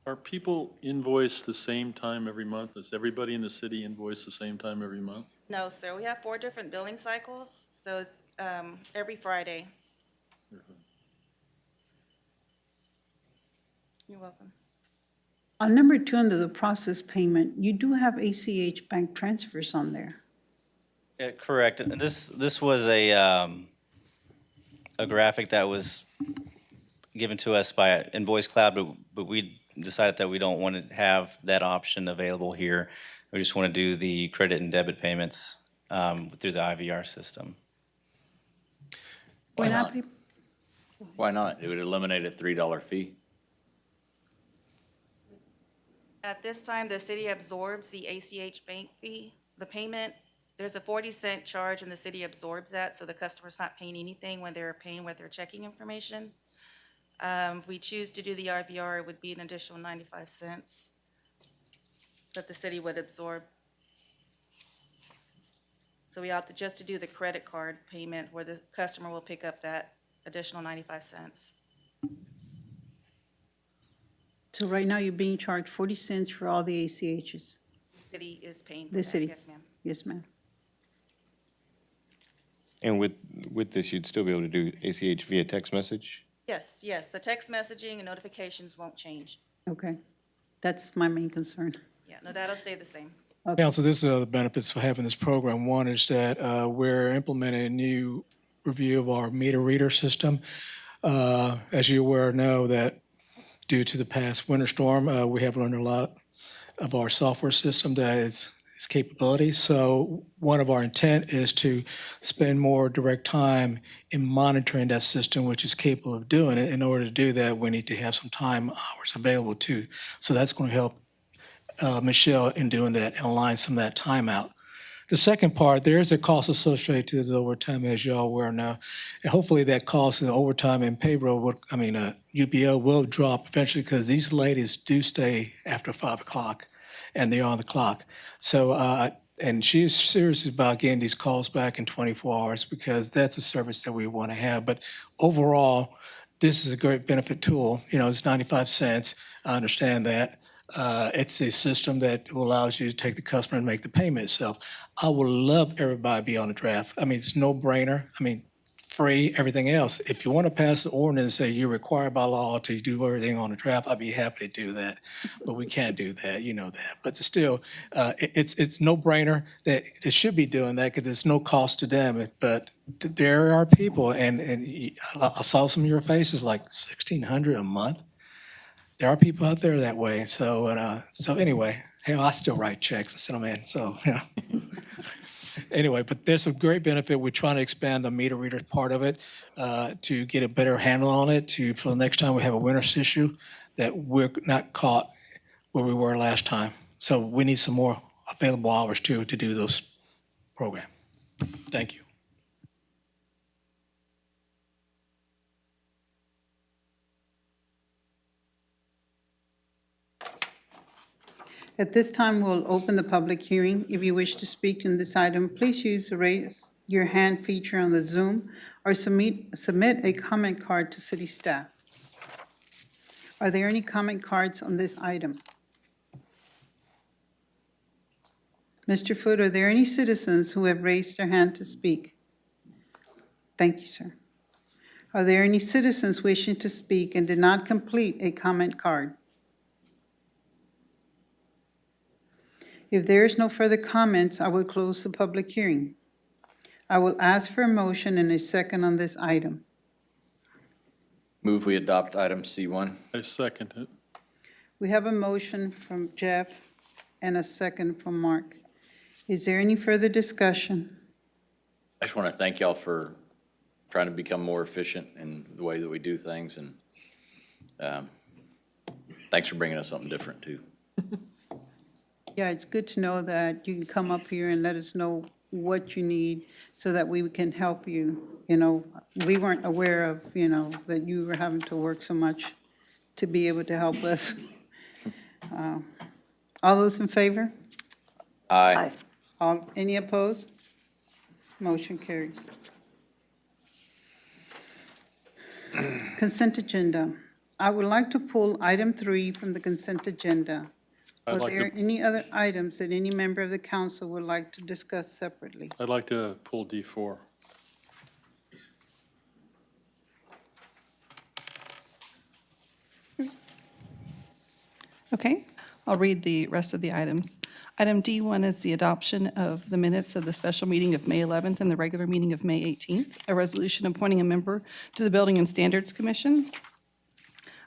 Are people invoiced the same time every month? Does everybody in the city invoice the same time every month? No, sir, we have 4 different billing cycles, so it's every Friday. You're welcome. On number 2, under the process payment, you do have ACH bank transfers on there. Yeah, correct. And this was a graphic that was given to us by Invoice Cloud, but we decided that we don't want to have that option available here. We just want to do the credit and debit payments through the IVR system. Why not? Why not? It would eliminate a $3 fee. At this time, the city absorbs the ACH bank fee, the payment. There's a 40-cent charge, and the city absorbs that, so the customer's not paying anything when they're paying with their checking information. If we choose to do the IVR, it would be an additional 95 cents that the city would absorb. So we opt just to do the credit card payment where the customer will pick up that additional 95 cents. So right now, you're being charged 40 cents for all the ACHs. The city is paying for The that. city. Yes, ma'am. Yes, ma'am. And with this, you'd still be able to do ACH via text message? Yes, yes, the text messaging and notifications won't change. Okay. That's my main concern. Yeah, no, that'll stay the same. Council, this is the benefits for having this program. One is that we're implementing a new review of our meter reader system. As you aware know that due to the past winter storm, we have learned a lot of our software system that its capabilities. So one of our intent is to spend more direct time in monitoring that system, which is capable of doing it. In order to do that, we need to have some time hours available too. So that's going to help Michelle in doing that and align some of that time out. The second part, there is a cost associated to the overtime, as you all aware now. And hopefully that cost of overtime and payroll, UBO will drop eventually because these ladies do stay after 5 o'clock and they're on the clock. So, and she's serious about getting these calls back in 24 hours because that's a service that we want to have. But overall, this is a great benefit tool. You know, it's 95 cents. I understand that. It's a system that allows you to take the customer and make the payment itself. I would love everybody to be on the draft. I mean, it's no brainer. I mean, free, everything else. If you want to pass the ordinance and say you're required by law to do everything on the draft, I'd be happy to do that. But we can't do that, you know that. But still, it's no brainer that they should be doing that because there's no cost to them. But there are people, and I saw some of your faces, like $1,600 a month. There are people out there that way. So anyway, hey, I still write checks and send them in. So, you know. Anyway, but there's a great benefit. We're trying to expand the meter reader part of it to get a better handle on it for the next time we have a winter issue that we're not caught where we were last time. So we need some more available hours too to do those programs. Thank you. At this time, we'll open the public hearing. If you wish to speak on this item, please use the raise your hand feature on the Zoom or submit a comment card to city staff. Are there any comment cards on this item? Mr. Foote, are there any citizens who have raised their hand to speak? Thank you, sir. Are there any citizens wishing to speak and did not complete a comment card? If there is no further comments, I will close the public hearing. I will ask for a motion and a second on this item. Move we adopt item C1. I second it. We have a motion from Jeff and a second from Mark. Is there any further discussion? I just want to thank y'all for trying to become more efficient in the way that we do things, and Thanks for bringing us something different, too. Yeah, it's good to know that you can come up here and let us know what you need so that we can help you. You know, we weren't aware of, you know, that you were having to work so much to be able to help us. All those in favor? Aye. Any opposed? Motion carries. Consent agenda. I would like to pull item 3 from the consent agenda. Are there any other items that any member of the council would like to discuss separately? I'd like to pull D4. Okay, I'll read the rest of the items. Item D1 is the adoption of the minutes of the special meeting of May 11th and the regular meeting of May 18th, a resolution appointing a member to the Building and Standards Commission.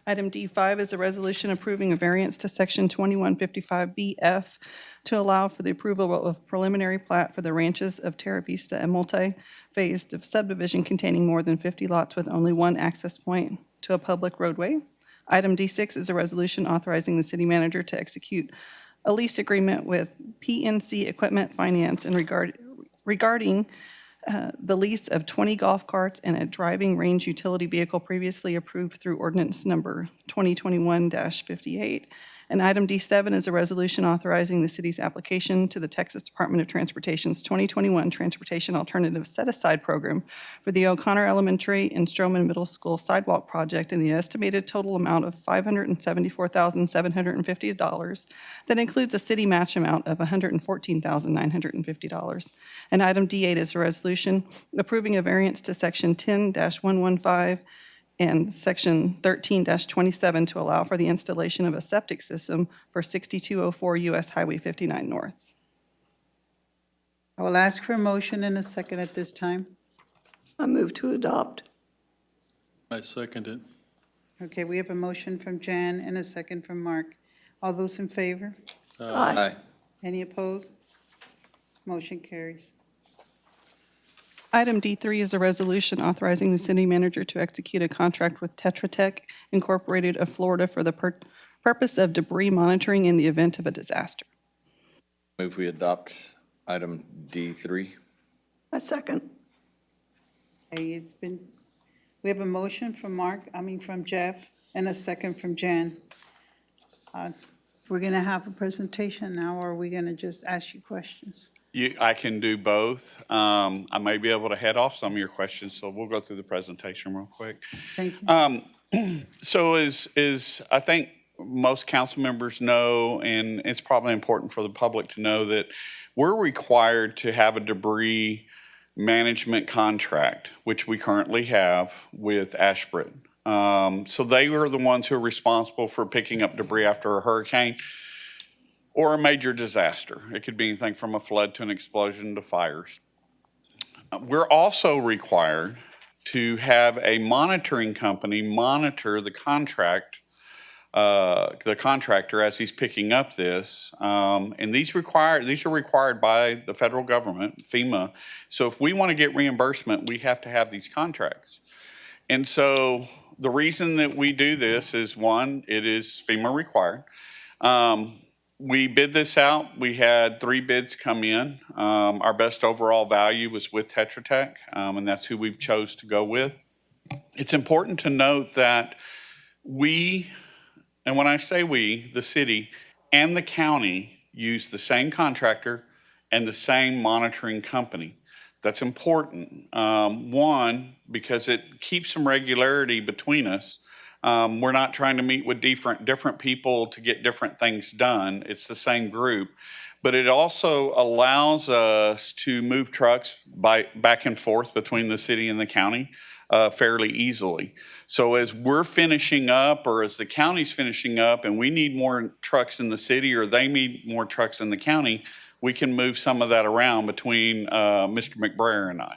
Item D5 is a resolution approving a variance to Section 2155BF to allow for the approval of preliminary plat for the ranches of Terra Vista, a multi-phased subdivision containing more than 50 lots with only one access point to a public roadway. Item D6 is a resolution authorizing the city manager to execute a lease agreement with PNC Equipment Finance in regarding the lease of 20 golf carts and a driving range utility vehicle previously approved through ordinance number 2021-58. And item D7 is a resolution authorizing the city's application to the Texas Department of Transportation's 2021 Transportation Alternative Set-Aside Program for the O'Connor Elementary and Stroman Middle School sidewalk project in the estimated total amount of $574,750. That includes a city match amount of $114,950. And item D8 is a resolution approving a variance to Section 10-115 and Section 13-27 to allow for the installation of a septic system for 6204 US Highway 59 North. I will ask for a motion and a second at this time. I move to adopt. I second it. Okay, we have a motion from Jan and a second from Mark. All those in favor? Aye. Any opposed? Motion carries. Item D3 is a resolution authorizing the city manager to execute a contract with Tetra Tech Incorporated of Florida for the purpose of debris monitoring in the event of a disaster. Move we adopt item D3. I second. Okay, we have a motion from Jeff, and a second from Jan. We're going to have a presentation now, or are we going to just ask you questions? I can do both. I may be able to head off some of your questions, so we'll go through the presentation real quick. Thank you. So as I think most council members know, and it's probably important for the public to know, that we're required to have a debris management contract, which we currently have with Ashbridge. So they were the ones who are responsible for picking up debris after a hurricane or a major disaster. It could be anything from a flood to an explosion to fires. We're also required to have a monitoring company monitor the contractor as he's picking up this. And these are required by the federal government, FEMA. So if we want to get reimbursement, we have to have these contracts. And so the reason that we do this is, one, it is FEMA required. We bid this out. We had 3 bids come in. Our best overall value was with Tetra Tech, and that's who we've chose to go with. It's important to note that we, and when I say we, the city and the county use the same contractor and the same monitoring company. That's important. One, because it keeps some regularity between us. We're not trying to meet with different people to get different things done. It's the same group. But it also allows us to move trucks back and forth between the city and the county fairly easily. So as we're finishing up, or as the county's finishing up, and we need more trucks in the city, or they need more trucks in the county, we can move some of that around between Mr. McBrayer and I.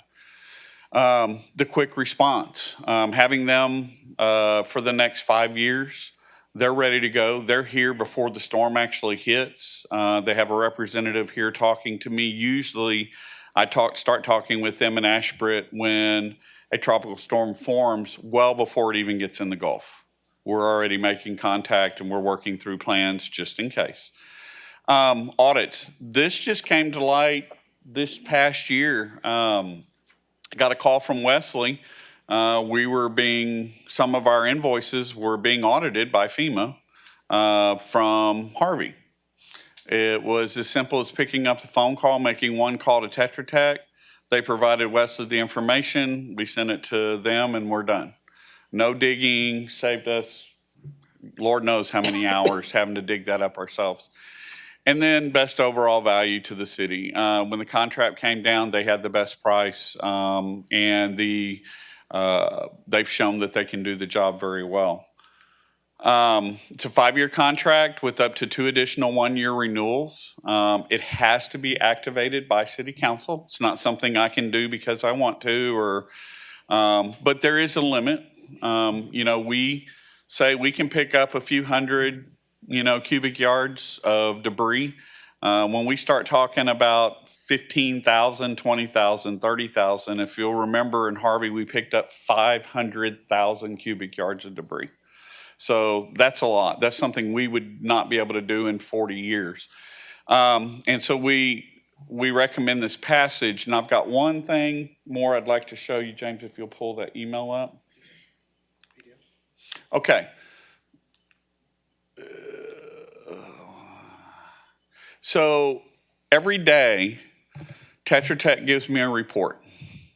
The quick response, having them for the next 5 years, they're ready to go. They're here before the storm actually hits. They have a representative here talking to me. Usually I start talking with them in Ashbridge when a tropical storm forms well before it even gets in the Gulf. we're already making contact and we're working through plans just in case. Audits. This just came to light this past year. Got a call from Wesley. Some of our invoices were being audited by FEMA from Harvey. It was as simple as picking up the phone call, making one call to Tetra Tech. They provided Wesley the information. We sent it to them and we're done. No digging, saved us Lord knows how many hours having to dig that up ourselves. And then best overall value to the city. When the contract came down, they had the best price, and they've shown that they can do the job very well. It's a 5-year contract with up to 2 additional 1-year renewals. It has to be activated by city council. It's not something I can do because I want to, but there is a limit. We say we can pick up a few hundred cubic yards of debris. When we start talking about 15,000, 20,000, 30,000, if you'll remember in Harvey, we picked up 500,000 cubic yards of debris. So that's a lot. That's something we would not be able to do in 40 years. And so we recommend this passage. And I've got one thing more I'd like to show you, James, if you'll pull that email up. Okay. So every day, Tetra Tech gives me a report.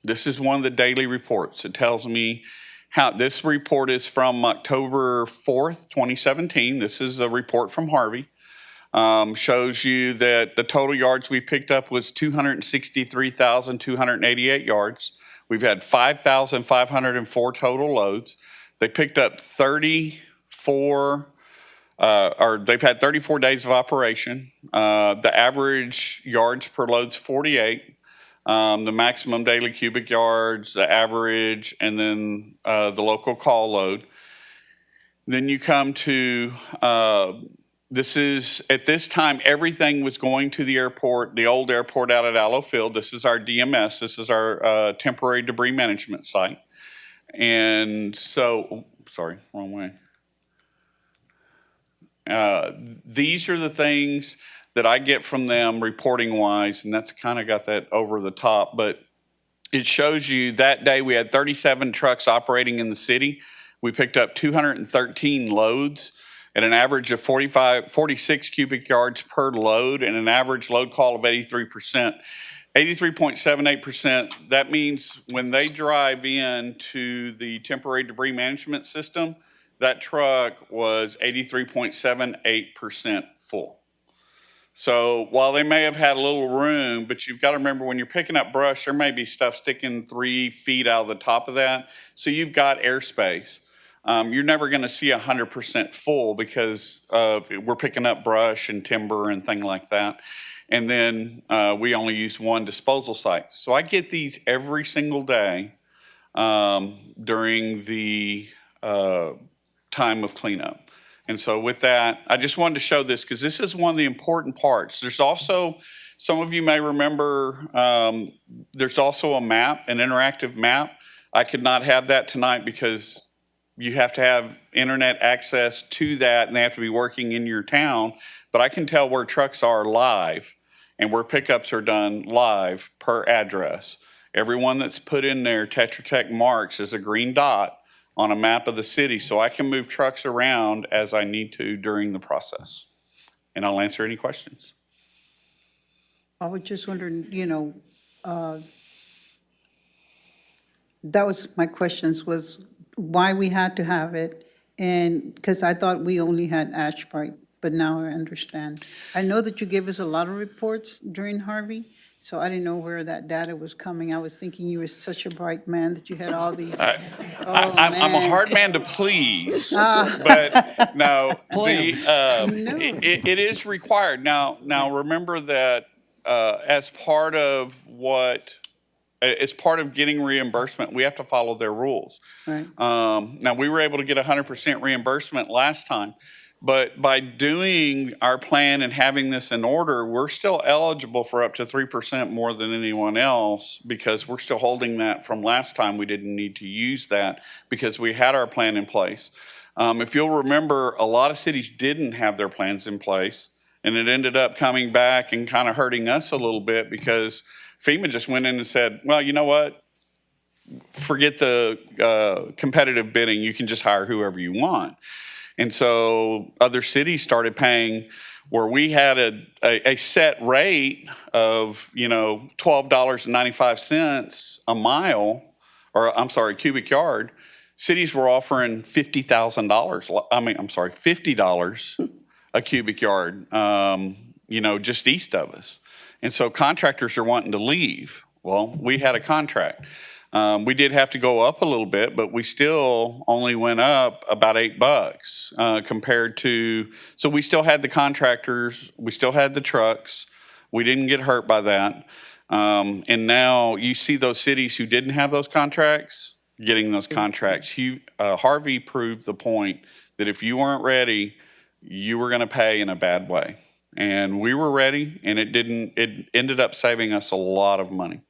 This is one of the daily reports. It tells me how this report is from October 4th, 2017. This is a report from Harvey. Shows you that the total yards we picked up was 263,288 yards. We've had 5,504 total loads. They picked up they've had 34 days of operation. The average yards per load's 48. The maximum daily cubic yards, the average, and then the local call load. Then you come to, at this time, everything was going to the airport, the old airport out at Allo Field. This is our DMS. This is our temporary debris management site. And so, sorry, wrong way. These are the things that I get from them reporting wise, and that's kind of got that over the top, but it shows you that day we had 37 trucks operating in the city. We picked up 213 loads at an average of 46 cubic yards per load and an average load call of 83%. 83.78%, that means when they drive into the temporary debris management system, that truck was 83.78% full. So while they may have had a little room, but you've got to remember when you're picking up brush, there may be stuff sticking 3 feet out of the top of that. So you've got airspace. You're never going to see 100% full because we're picking up brush and timber and things like that. And then we only use one disposal site. So I get these every single day during the time of cleanup. And so with that, I just wanted to show this because this is one of the important parts. There's also, some of you may remember, there's also a map, an interactive map. I could not have that tonight because you have to have internet access to that and they have to be working in your town. But I can tell where trucks are live and where pickups are done live per address. Everyone that's put in there, Tetra Tech marks as a green dot on a map of the city, so I can move trucks around as I need to during the process. And I'll answer any questions. I was just wondering, that was my questions, was why we had to have it, and because I thought we only had Ashbright, but now I understand. I know that you gave us a lot of reports during Harvey, so I didn't know where that data was coming. I was thinking you were such a bright man that you had all these. I'm a hard man to please, but no, it is required. Now remember that as part of getting reimbursement, we have to follow their rules. Right. Now we were able to get 100% reimbursement last time. But by doing our plan and having this in order, we're still eligible for up to 3% more than anyone else because we're still holding that from last time. We didn't need to use that because we had our plan in place. If you'll remember, a lot of cities didn't have their plans in place, and it ended up coming back and kind of hurting us a little bit because FEMA just went in and said, well, you know what? Forget the competitive bidding. You can just hire whoever you want. And so other cities started paying where we had a set rate of, $12.95 a mile, or I'm sorry, cubic yard. Cities were offering $50 a cubic yard, just east of us. And so contractors are wanting to leave. Well, we had a contract. We did have to go up a little bit, but we still only went up about $8 compared to, so we still had the contractors, we still had the trucks. We didn't get hurt by that. And now you see those cities who didn't have those contracts getting those contracts. Harvey proved the point that if you weren't ready, you were going to pay in a bad way. And we were ready, and it ended up saving us a lot of money.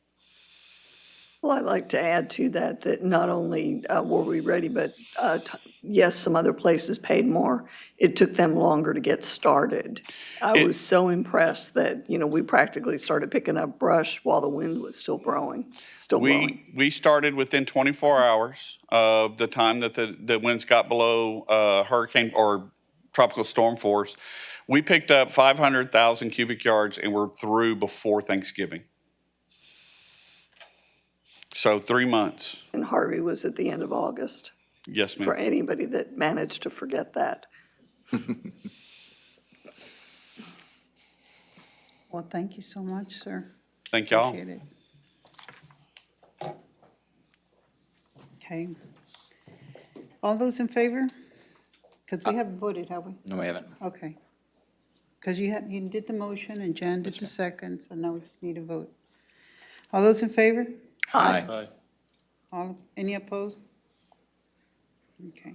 Well, I'd like to add to that not only were we ready, but yes, some other places paid more. It took them longer to get started. I was so impressed that, we practically started picking up brush while the wind was still blowing. We started within 24 hours of the time that the winds got below hurricane or tropical storm force. We picked up 500,000 cubic yards and we're through before Thanksgiving. So 3 months. And Harvey was at the end of August. Yes, ma'am. For anybody that managed to forget that. Well, thank you so much, sir. Thank y'all. Appreciate it. Okay. All those in favor? Because we haven't voted, have we? No, we haven't. Okay. Because you did the motion and Jan did the second, so now we just need a vote. All those in favor? Aye. Any opposed? Okay.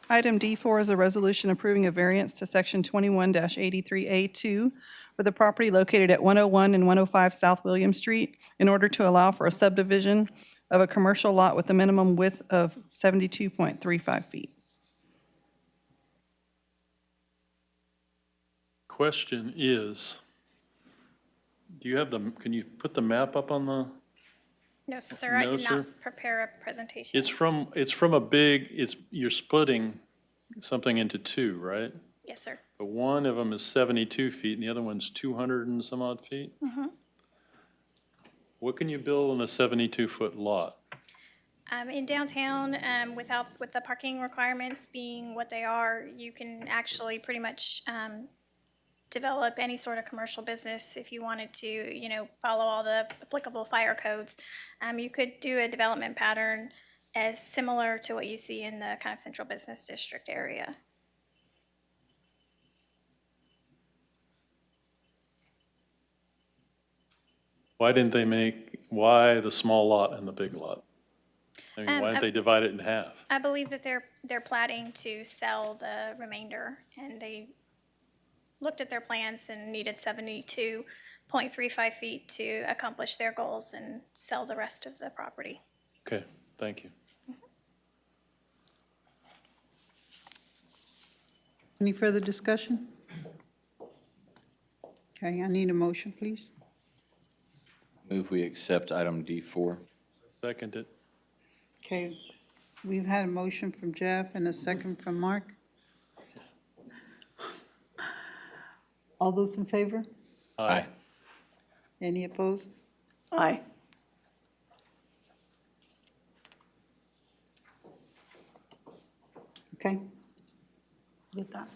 Item D4 is a resolution approving a variance to Section 21-83A2 for the property located at 101 and 105 South William Street in order to allow for a subdivision of a commercial lot with a minimum width of 72.35 feet. Question is, can you put the map up on the? No, sir, I No, did sir. not prepare a presentation. It's from you're splitting something into two, right? Yes, sir. But one of them is 72 feet and the other one's 200 and some odd feet? Mhm. What can you build on a 72-foot lot? In downtown, with the parking requirements being what they are, you can actually pretty much develop any sort of commercial business if you wanted to, follow all the applicable fire codes. You could do a development pattern as similar to what you see in the kind of central business district area. Why the small lot and the big lot? I mean, why didn't they divide it in half? I believe that they're planning to sell the remainder, and they looked at their plans and needed 72.35 feet to accomplish their goals and sell the rest of the property. Okay, thank you. Any further discussion? Okay, I need a motion, please. Move we accept item D4. Second it. Okay, we've had a motion from Jeff and a second from Mark. All those in favor? Aye. Any opposed? Aye. Okay. Get that.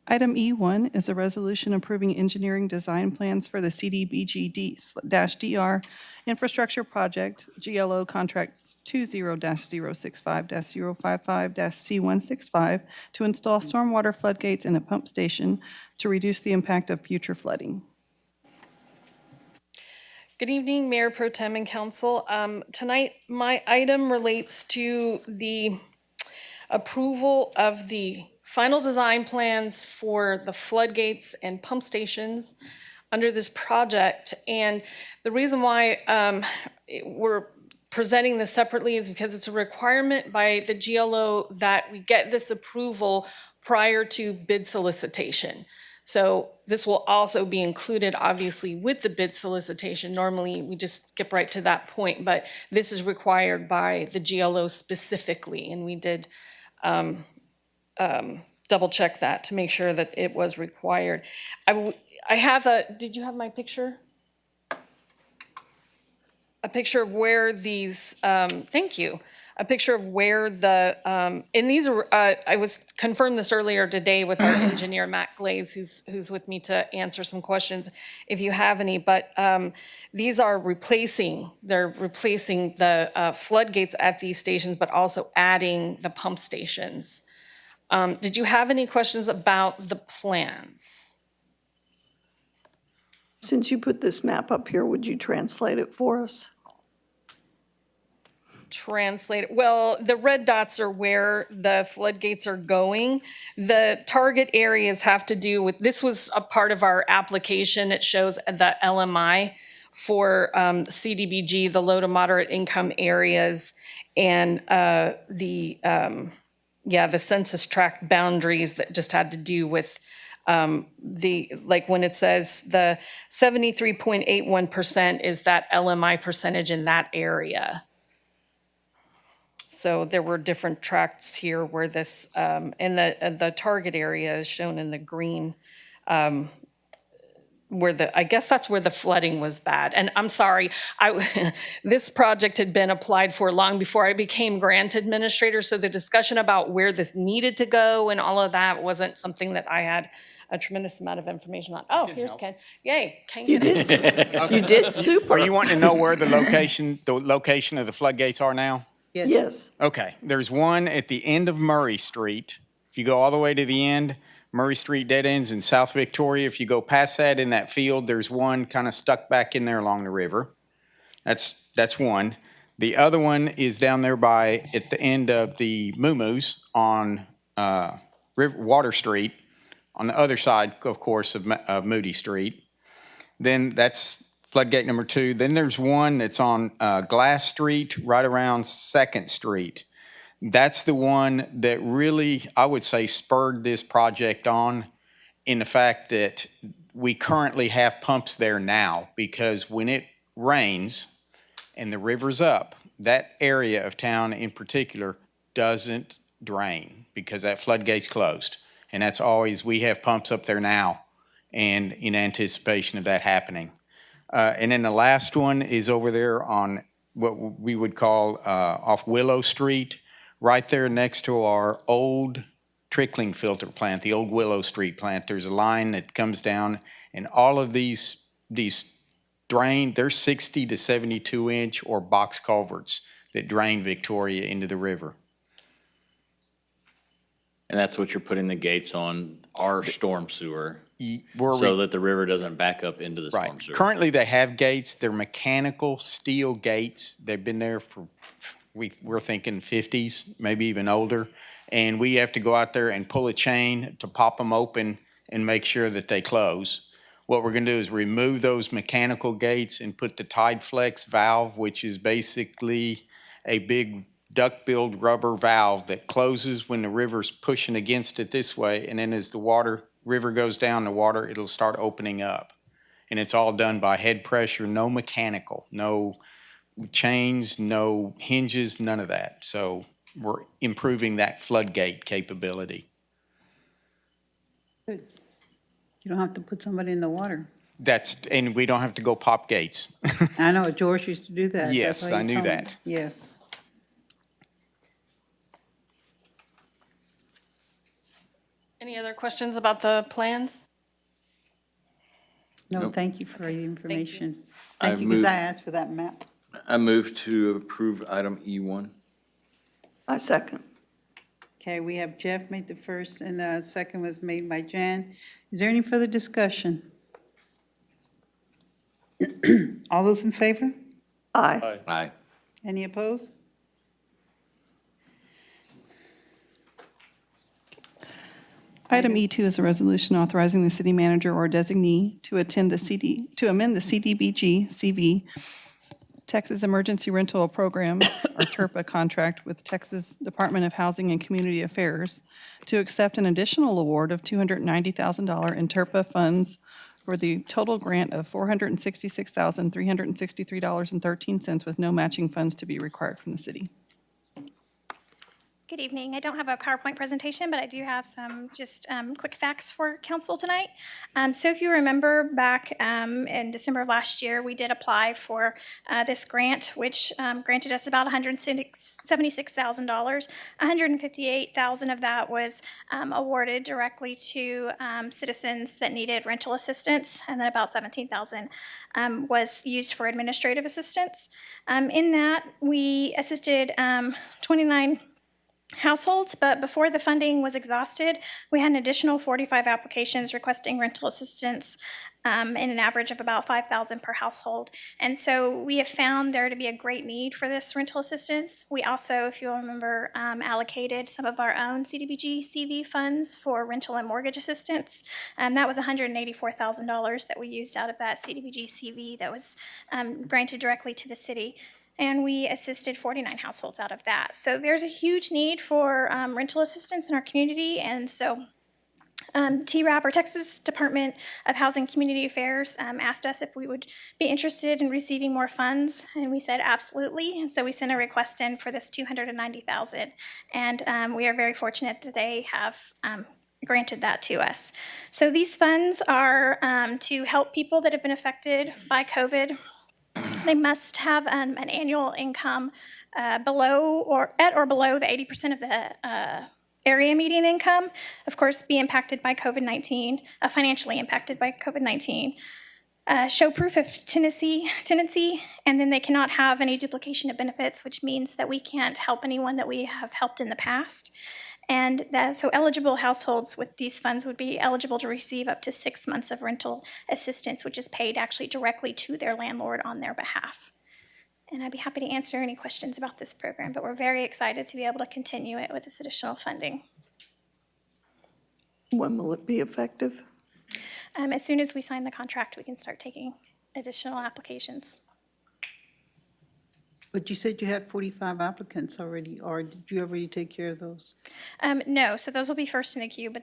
Item E1 is a resolution approving engineering design plans for the CDBG-DR Infrastructure Project, GLO Contract 20-065-055-C165 to install stormwater floodgates in a pump station to reduce the impact of future flooding. Good evening, Mayor Pro Tem and Council. Tonight, my item relates to the approval of the final design plans for the floodgates and pump stations under this project. And the reason why we're presenting this separately is because it's a requirement by the GLO that we get this approval prior to bid solicitation. So this will also be included, obviously, with the bid solicitation. Normally, we just skip right to that point, but this is required by the GLO specifically, and we did double check that to make sure that it was required. I have did you have my picture? A picture of where these, thank you, a picture of where the, and these are, I was confirmed this earlier today with our engineer, Matt Glaze, who's with me to answer some questions if you have any, but these are they're replacing the floodgates at these stations, but also adding the pump stations. Did you have any questions about the plans? Since you put this map up here, would you translate it for us? Translate it. Well, the red dots are where the floodgates are going. The target areas have to do with, this was a part of our application. It shows the LMI for CDBG, the low to moderate income areas, and the census tract boundaries that just had to do with like when it says the 73.81% is that LMI percentage in that area. So there were different tracts here where this, and the target area is shown in the green, where I guess that's where the flooding was bad. And I'm sorry, this project had been applied for long before I became grant administrator, so the discussion about where this needed to go and all of that wasn't something that I had a tremendous amount of information on. Oh, here's Ken. Yay, Ken. You did. You did super. Are you wanting to know where the location of the floodgates are now? Yes. Okay, there's one at the end of Murray Street. If you go all the way to the end, Murray Street dead ends in South Victoria. If you go past that in that field, there's one kind of stuck back in there along the river. That's one. The other one is down there at the end of the Moo-Moos on Water Street, on the other side, of course, of Moody Street. Then that's floodgate number 2. Then there's one that's on Glass Street, right around 2nd Street. That's the one that really, I would say, spurred this project on, in the fact that we currently have pumps there now, because when it rains and the river's up, that area of town in particular doesn't drain because that floodgate's closed. And that's always, we have pumps up there now and in anticipation of that happening. And then the last one is over there on what we would call off Willow Street, right there next to our old trickling filter plant, the old Willow Street plant. There's a line that comes down, and all of these drain, they're 60 to 72 inch or box culverts that drain Victoria into the river. And that's what you're putting the gates on our storm sewer, so that the river doesn't back up into the storm sewer. Currently, they have gates. They're mechanical steel gates. They've been there for, we're thinking 50s, maybe even older. And we have to go out there and pull a chain to pop them open and make sure that they close. What we're going to do is remove those mechanical gates and put the Tide Flex valve, which is basically a big duck-billed rubber valve that closes when the river's pushing against it this way, and then as the river goes down, the water, it'll start opening up. And it's all done by head pressure, no mechanical, no chains, no hinges, none of that. So we're improving that floodgate capability. Good. You don't have to put somebody in the water. And we don't have to go pop gates. I know George used to do that. Yes, That's why I he knew told me. that. Yes. Any other questions about the plans? No, Nope. thank you for the information. I Thank you, because moved- I asked for that map. I move to approve item E1. I second. Okay, we have Jeff made the first, and the second was made by Jan. Is there any further discussion? All those in favor? Aye. Aye. Any opposed? Item E2 is a resolution authorizing the city manager or designee to amend the CDBG-CV Texas Emergency Rental Program, or TERPA contract with Texas Department of Housing and Community Affairs to accept an additional award of $290,000 in TERPA funds for the total grant of $466,363.13 with no matching funds to be required from the city. Good evening. I don't have a PowerPoint presentation, but I do have some just quick facts for council tonight. So if you remember back in December of last year, we did apply for this grant, which granted us about $176,000. $158,000 of that was awarded directly to citizens that needed rental assistance, and then about $17,000 was used for administrative assistance. In that, we assisted 29 households, but before the funding was exhausted, we had an additional 45 applications requesting rental assistance in an average of about $5,000 per household. And so we have found there to be a great need for this rental assistance. We also, if you'll remember, allocated some of our own CDBG-CV funds for rental and mortgage assistance. That was $184,000 that we used out of that CDBG-CV that was granted directly to the city. And we assisted 49 households out of that. So there's a huge need for rental assistance in our community. And so TERAP, or Texas Department of Housing and Community Affairs, asked us if we would be interested in receiving more funds. And we said absolutely. And so we sent a request in for this $290,000. And we are very fortunate that they have granted that to us. So these funds are to help people that have been affected by COVID. They must have an annual income below or at or below the 80% of the area median income. Of course, be impacted by COVID-19, financially impacted by COVID-19. Show proof of tenancy, and then they cannot have any duplication of benefits, which means that we can't help anyone that we have helped in the past. And so eligible households with these funds would be eligible to receive up to 6 months of rental assistance, which is paid actually directly to their landlord on their behalf. And I'd be happy to answer any questions about this program, but we're very excited to be able to continue it with this additional funding. When will it be effective? As soon as we sign the contract, we can start taking additional applications. But you said you had 45 applicants already, or did you already take care of those? No, so those will be first in the queue, but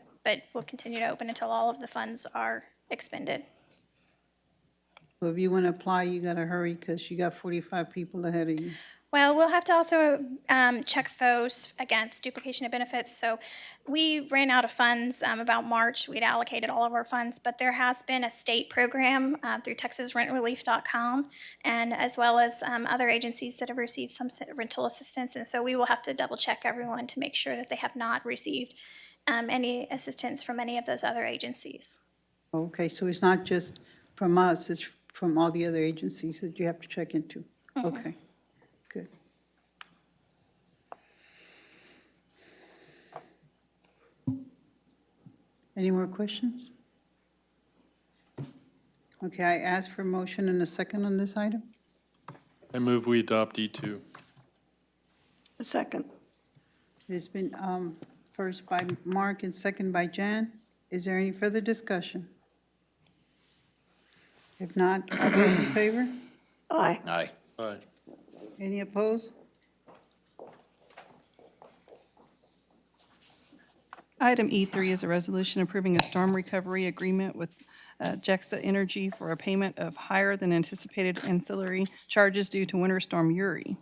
we'll continue to open until all of the funds are expended. Well, if you want to apply, you got to hurry because you got 45 people ahead of you. Well, we'll have to also check those against duplication of benefits. So we ran out of funds about March. We'd allocated all of our funds, but there has been a state program through TexasRentRelief.com, and as well as other agencies that have received some rental assistance. And so we will have to double check everyone to make sure that they have not received any assistance from any of those other agencies. Okay, so it's not just from us, it's from all the other agencies that you have to check into. Mm-hmm. Okay. Good. Any more questions? Okay, I ask for a motion and a second on this item. I move we adopt E2. A second. It's been first by Mark and second by Jan. Is there any further discussion? If not, all those in favor? Aye. Aye. Aye. Any opposed? Item E3 is a resolution approving a storm recovery agreement with Gexa Energy for a payment of higher than anticipated ancillary charges due to Winter Storm Uri.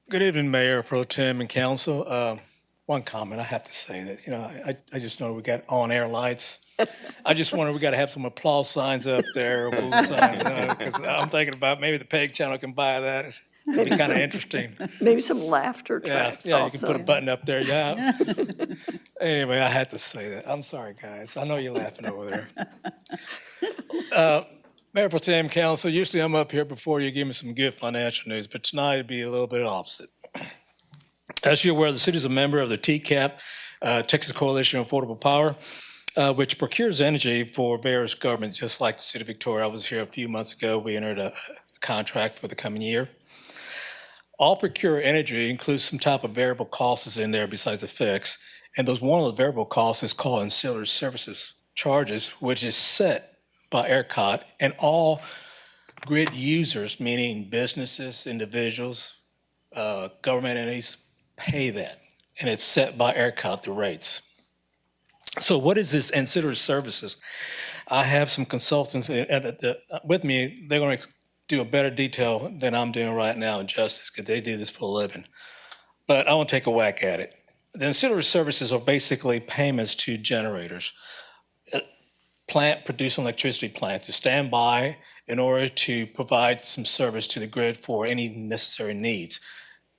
Good evening, Mayor, Pro Tem, and Council. One comment, I have to say that, I just know we got on-air lights. I just wonder, we got to have some applause signs up there, or boo signs, because I'm thinking about maybe the PEG channel can buy that. It'd be kind of interesting. Maybe some laughter tracks Yeah, you also. can put a button up there, yeah. Anyway, I had to say that. I'm sorry, guys. I know you're laughing over there. Mayor Pro Tem, Council, usually I'm up here before you give me some good financial news, but tonight it'd be a little bit opposite. As you're aware, the city is a member of the TCAP, Texas Coalition of Affordable Power, which procures energy for various governments, just like the city of Victoria. I was here a few months ago. We entered a contract for the coming year. All procure energy includes some type of variable costs in there besides the fix. And one of the variable costs is called ancillary services charges, which is set by ERCOT, and all grid users, meaning businesses, individuals, government entities, pay that. And it's set by ERCOT, the rates. So what is this ancillary services? I have some consultants with me. They're going to do a better detail than I'm doing right now in justice because they do this for a living. But I want to take a whack at it. The ancillary services are basically payments to generators, plant producing electricity plants to stand by in order to provide some service to the grid for any necessary needs.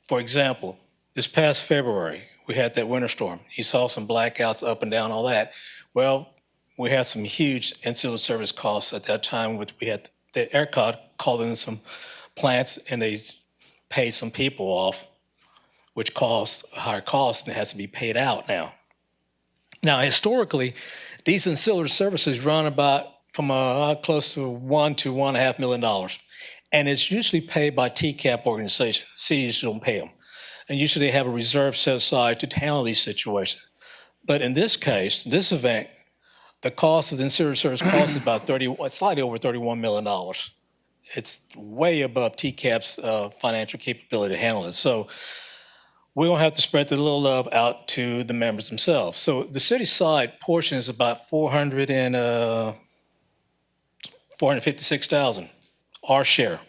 For example, this past February, we had that winter storm. You saw some blackouts up and down, all that. Well, we had some huge ancillary service costs at that time. We had the ERCOT called in some plants and they paid some people off, which costs a higher cost and it has to be paid out now. Now, historically, these ancillary services run about from close to $1 to $1.5 million. And it's usually paid by TCAP organizations. Cities don't pay them. And usually they have a reserve set aside to handle these situations. But in this case, this event, the cost of the ancillary service cost is about slightly over $31 million. It's way above TCAP's financial capability to handle it. So we're going to have to spread the little love out to the members themselves. So the city side portion is about $456,000, our share.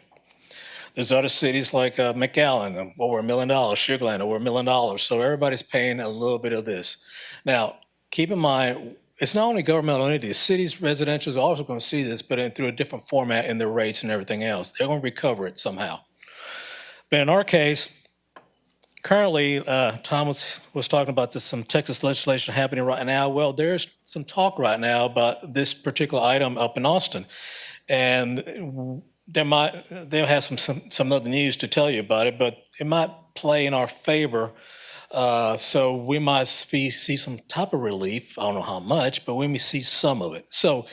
There's other cities like McAllen, over $1 million, Sugar Land, over $1 million. So everybody's paying a little bit of this. Now, keep in mind, it's not only governmental entities. Cities, residentials are also going to see this, but through a different format in their rates and everything else. They're going to recover it somehow. But in our case, currently, Tom was talking about some Texas legislation happening right now. Well, there's some talk right now about this particular item up in Austin. And they'll have some other news to tell you about it, but it might play in our favor. So we might see some type of relief. I don't know how much, but we may see some of it. So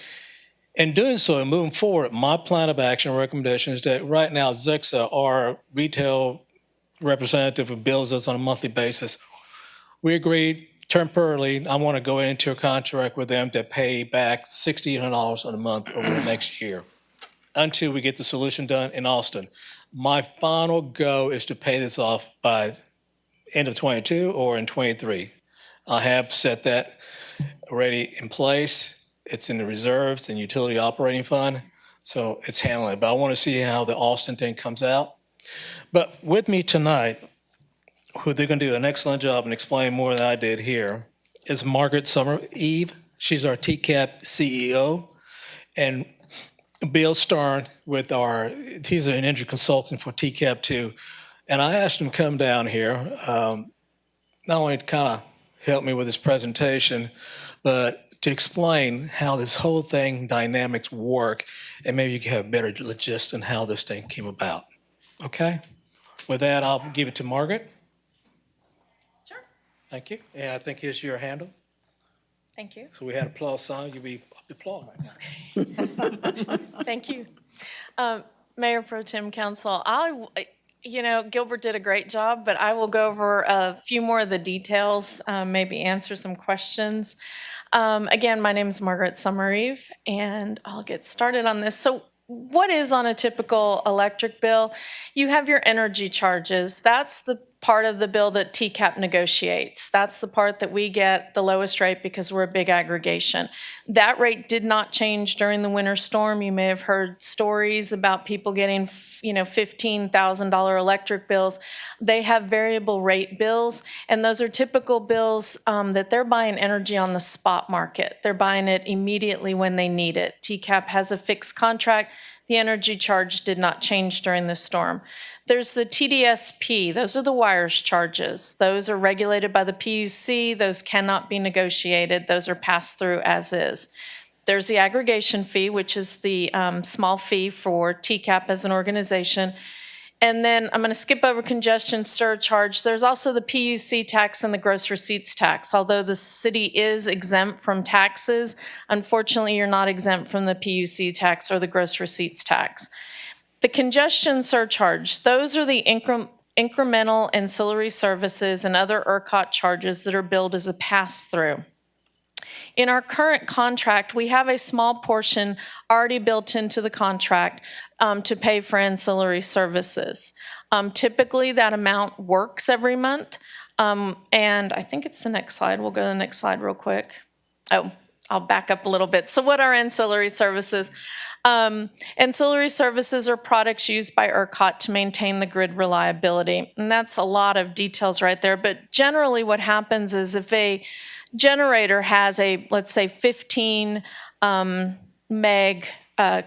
in doing so and moving forward, my plan of action and recommendation is that right now Gexa, our retail representative who bills us on a monthly basis, we agreed temporarily, I want to go into a contract with them to pay back $1,600 a month over the next year until we get the solution done in Austin. My final goal is to pay this off by end of 22 or in 23. I have set that already in place. It's in the reserves and utility operating fund, so it's handling it. But I want to see how the Austin thing comes out. But with me tonight, who they're going to do an excellent job and explain more than I did here, is Margaret Summer-Eve. She's our TCAP CEO. And Bill Stern he's an energy consultant for TCAP too. And I asked him to come down here, not only to kind of help me with this presentation, but to explain how this whole thing dynamics work, and maybe you can have a better logistics on how this thing came about. Okay? With that, I'll give it to Margaret. Sure. Thank you. And I think here's your handle. Thank you. So we had applause sign. You'll be applauding right now. Thank you. Mayor Pro Tem Council, Gilbert did a great job, but I will go over a few more of the details, maybe answer some questions. Again, my name is Margaret Summer-Eve, and I'll get started on this. So what is on a typical electric bill? You have your energy charges. That's the part of the bill that TCAP negotiates. That's the part that we get the lowest rate because we're a big aggregation. That rate did not change during the winter storm. You may have heard stories about people getting, $15,000 electric bills. They have variable rate bills, and those are typical bills that they're buying energy on the spot market. They're buying it immediately when they need it. TCAP has a fixed contract. The energy charge did not change during the storm. There's the TDSP. Those are the wires charges. Those are regulated by the PUC. Those cannot be negotiated. Those are passed through as is. There's the aggregation fee, which is the small fee for TCAP as an organization. And then I'm going to skip over congestion surcharge. There's also the PUC tax and the gross receipts tax. Although the city is exempt from taxes, unfortunately, you're not exempt from the PUC tax or the gross receipts tax. The congestion surcharge, those are the incremental ancillary services and other ERCOT charges that are billed as a pass-through. In our current contract, we have a small portion already built into the contract to pay for ancillary services. Typically, that amount works every month. And I think it's the next slide. We'll go to the next slide real quick. Oh, I'll back up a little bit. So what are ancillary services? Ancillary services are products used by ERCOT to maintain the grid reliability. And that's a lot of details right there. But generally what happens is if a generator has a, let's say, 15 meg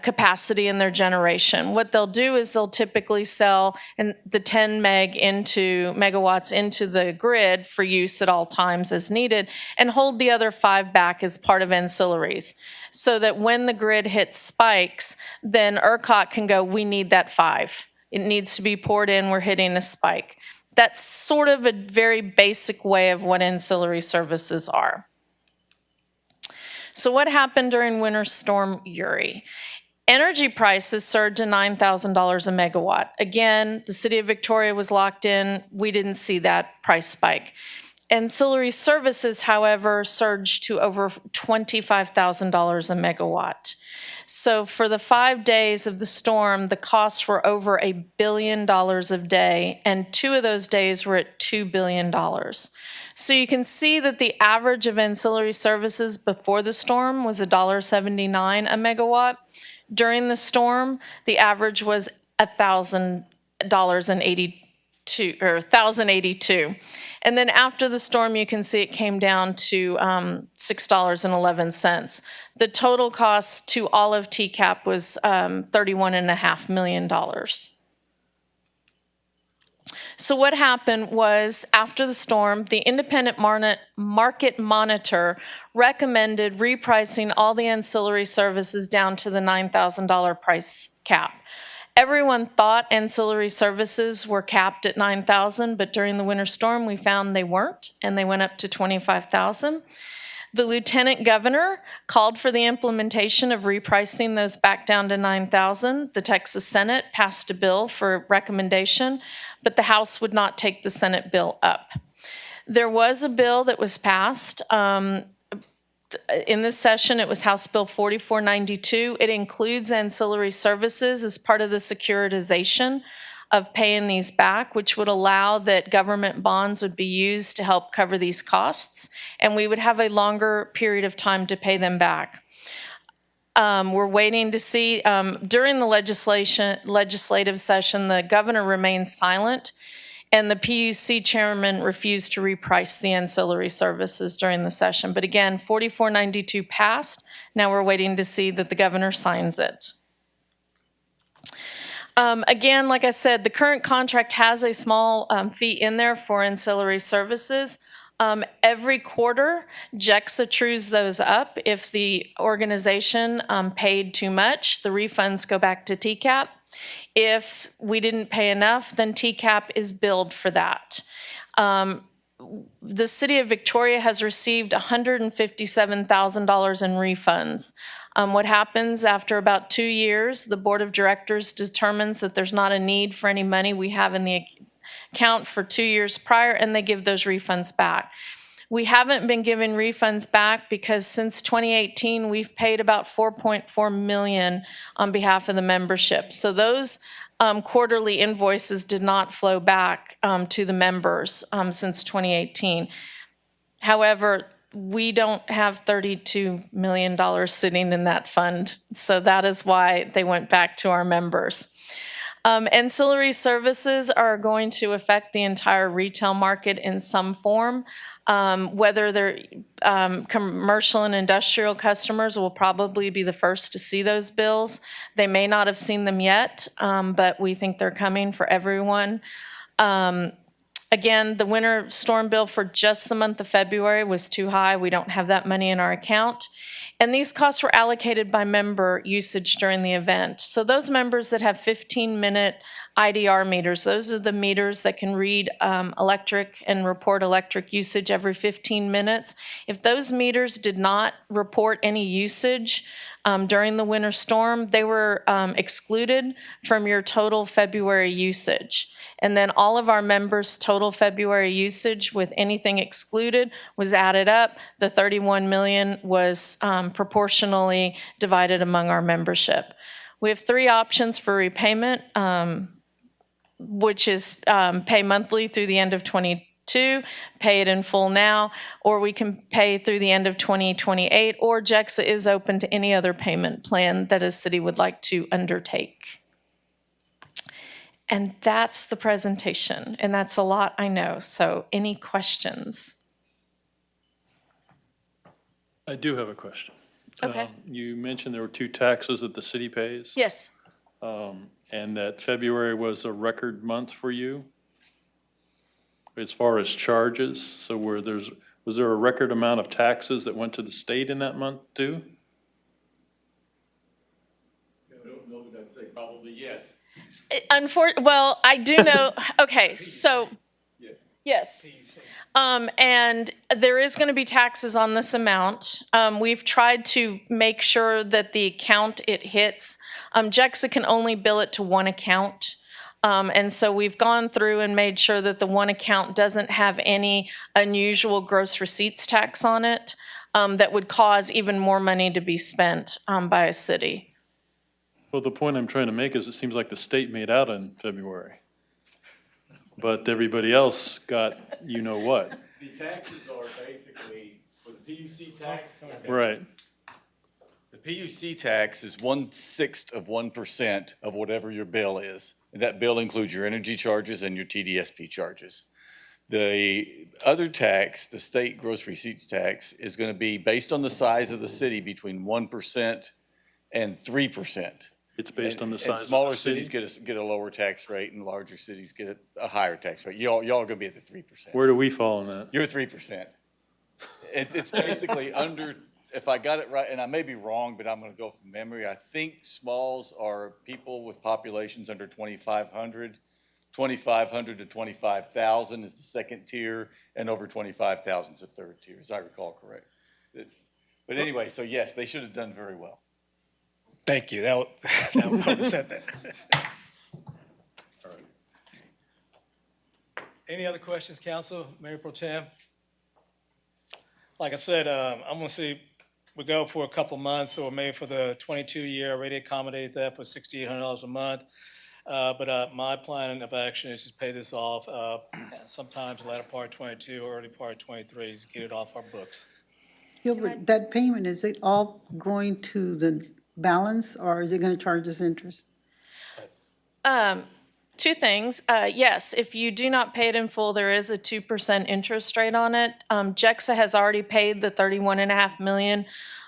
capacity in their generation, what they'll do is they'll typically sell the 10 megawatts into the grid for use at all times as needed and hold the other 5 back as part of ancillaries, so that when the grid hits spikes, then ERCOT can go, we need that 5. It needs to be poured in, we're hitting a spike. That's sort of a very basic way of what ancillary services are. So what happened during Winter Storm Uri? Energy prices surged to $9,000 a megawatt. Again, the city of Victoria was locked in. We didn't see that price spike. Ancillary services, however, surged to over $25,000 a megawatt. So for the 5 days of the storm, the costs were over $1 billion a day, and 2 of those days were at $2 billion. So you can see that the average of ancillary services before the storm was $1.79 a megawatt. During the storm, the average was $1,082. And then after the storm, you can see it came down to $6.11. The total cost to all of TCAP was $31.5 million. So what happened was, after the storm, the independent market monitor recommended repricing all the ancillary services down to the $9,000 price cap. Everyone thought ancillary services were capped at $9,000, but during the winter storm, we found they weren't, and they went up to $25,000. The lieutenant governor called for the implementation of repricing those back down to $9,000. The Texas Senate passed a bill for recommendation, but the House would not take the Senate bill up. There was a bill that was passed. In this session, it was House Bill 4492. It includes ancillary services as part of the securitization of paying these back, which would allow that government bonds would be used to help cover these costs, and we would have a longer period of time to pay them back. We're waiting to see, during the legislative session, the governor remained silent, and the PUC chairman refused to reprice the ancillary services during the session. But again, 4492 passed. Now we're waiting to see that the governor signs it. Again, like I said, the current contract has a small fee in there for ancillary services. Every quarter, Gexa trues those up. If the organization paid too much, the refunds go back to TCAP. If we didn't pay enough, then TCAP is billed for that. The city of Victoria has received $157,000 in refunds. What happens after about 2 years, the board of directors determines that there's not a need for any money we have in the account for 2 years prior, and they give those refunds back. We haven't been given refunds back because since 2018, we've paid about $4.4 million on behalf of the membership. So those quarterly invoices did not flow back to the members since 2018. However, we don't have $32 million sitting in that fund, so that is why they went back to our members. Ancillary services are going to affect the entire retail market in some form. Whether they're commercial and industrial customers will probably be the first to see those bills. They may not have seen them yet, but we think they're coming for everyone. Again, the winter storm bill for just the month of February was too high. We don't have that money in our account. And these costs were allocated by member usage during the event. So those members that have 15-minute IDR meters. Those are the meters that can read electric and report electric usage every 15 minutes. If those meters did not report any usage during the winter storm, they were excluded from your total February usage. And then all of our members' total February usage with anything excluded was added up. The 31 million was proportionally divided among our membership. We have 3 options for repayment, which is pay monthly through the end of 22, pay it in full now, or we can pay through the end of 2028, or Gexa is open to any other payment plan that a city would like to undertake. And that's the presentation, and that's a lot, I know. So any questions? I do have a question. Okay. You mentioned there were 2 taxes that the city pays? Yes. And that February was a record month for you as far as charges? So was there a record amount of taxes that went to the state in that month too? I don't know, but I'd say probably yes. Well, I do know, okay, so, yes. And there is going to be taxes on this amount. We've tried to make sure that the account it hits, Gexa can only bill it to one account. And so we've gone through and made sure that the one account doesn't have any unusual gross receipts tax on it that would cause even more money to be spent by a city. Well, the point I'm trying to make is it seems like the state made out in February, but everybody else got you-know-what. The taxes are basically, for the PUC tax. Right. The PUC tax is 1/6 of 1% of whatever your bill is. And that bill includes your energy charges and your TDSP charges. The other tax, the state gross receipts tax, is going to be based on the size of the city between 1% and 3%. It's based on the size of the city? Smaller cities get a lower tax rate and larger cities get a higher tax rate. Y'all are going to be at the 3%. Where do we fall in that? You're 3%. It's basically under, if I got it right, and I may be wrong, but I'm going to go from memory. I think smalls are people with populations under 2,500. 2,500 to 25,000 is the second tier, and over 25,000 is the third tier, as I recall correct. But anyway, so yes, they should have done very well. Thank you. That would said that. All right. Any other questions, Council, Mayor Pro Tem? Like I said, I'm going to see, we go for a couple of months, or maybe for the 22 year, already accommodate that for $6,800 a month. But my plan of action is to pay this off sometimes latter part of 22 or early part of 23, to get it off our books. Gilbert, that payment, is it all going to the balance, or is it going to charge us interest? 2 things. Yes, if you do not pay it in full, there is a 2% interest rate on it. Gexa has already paid the $31.5 million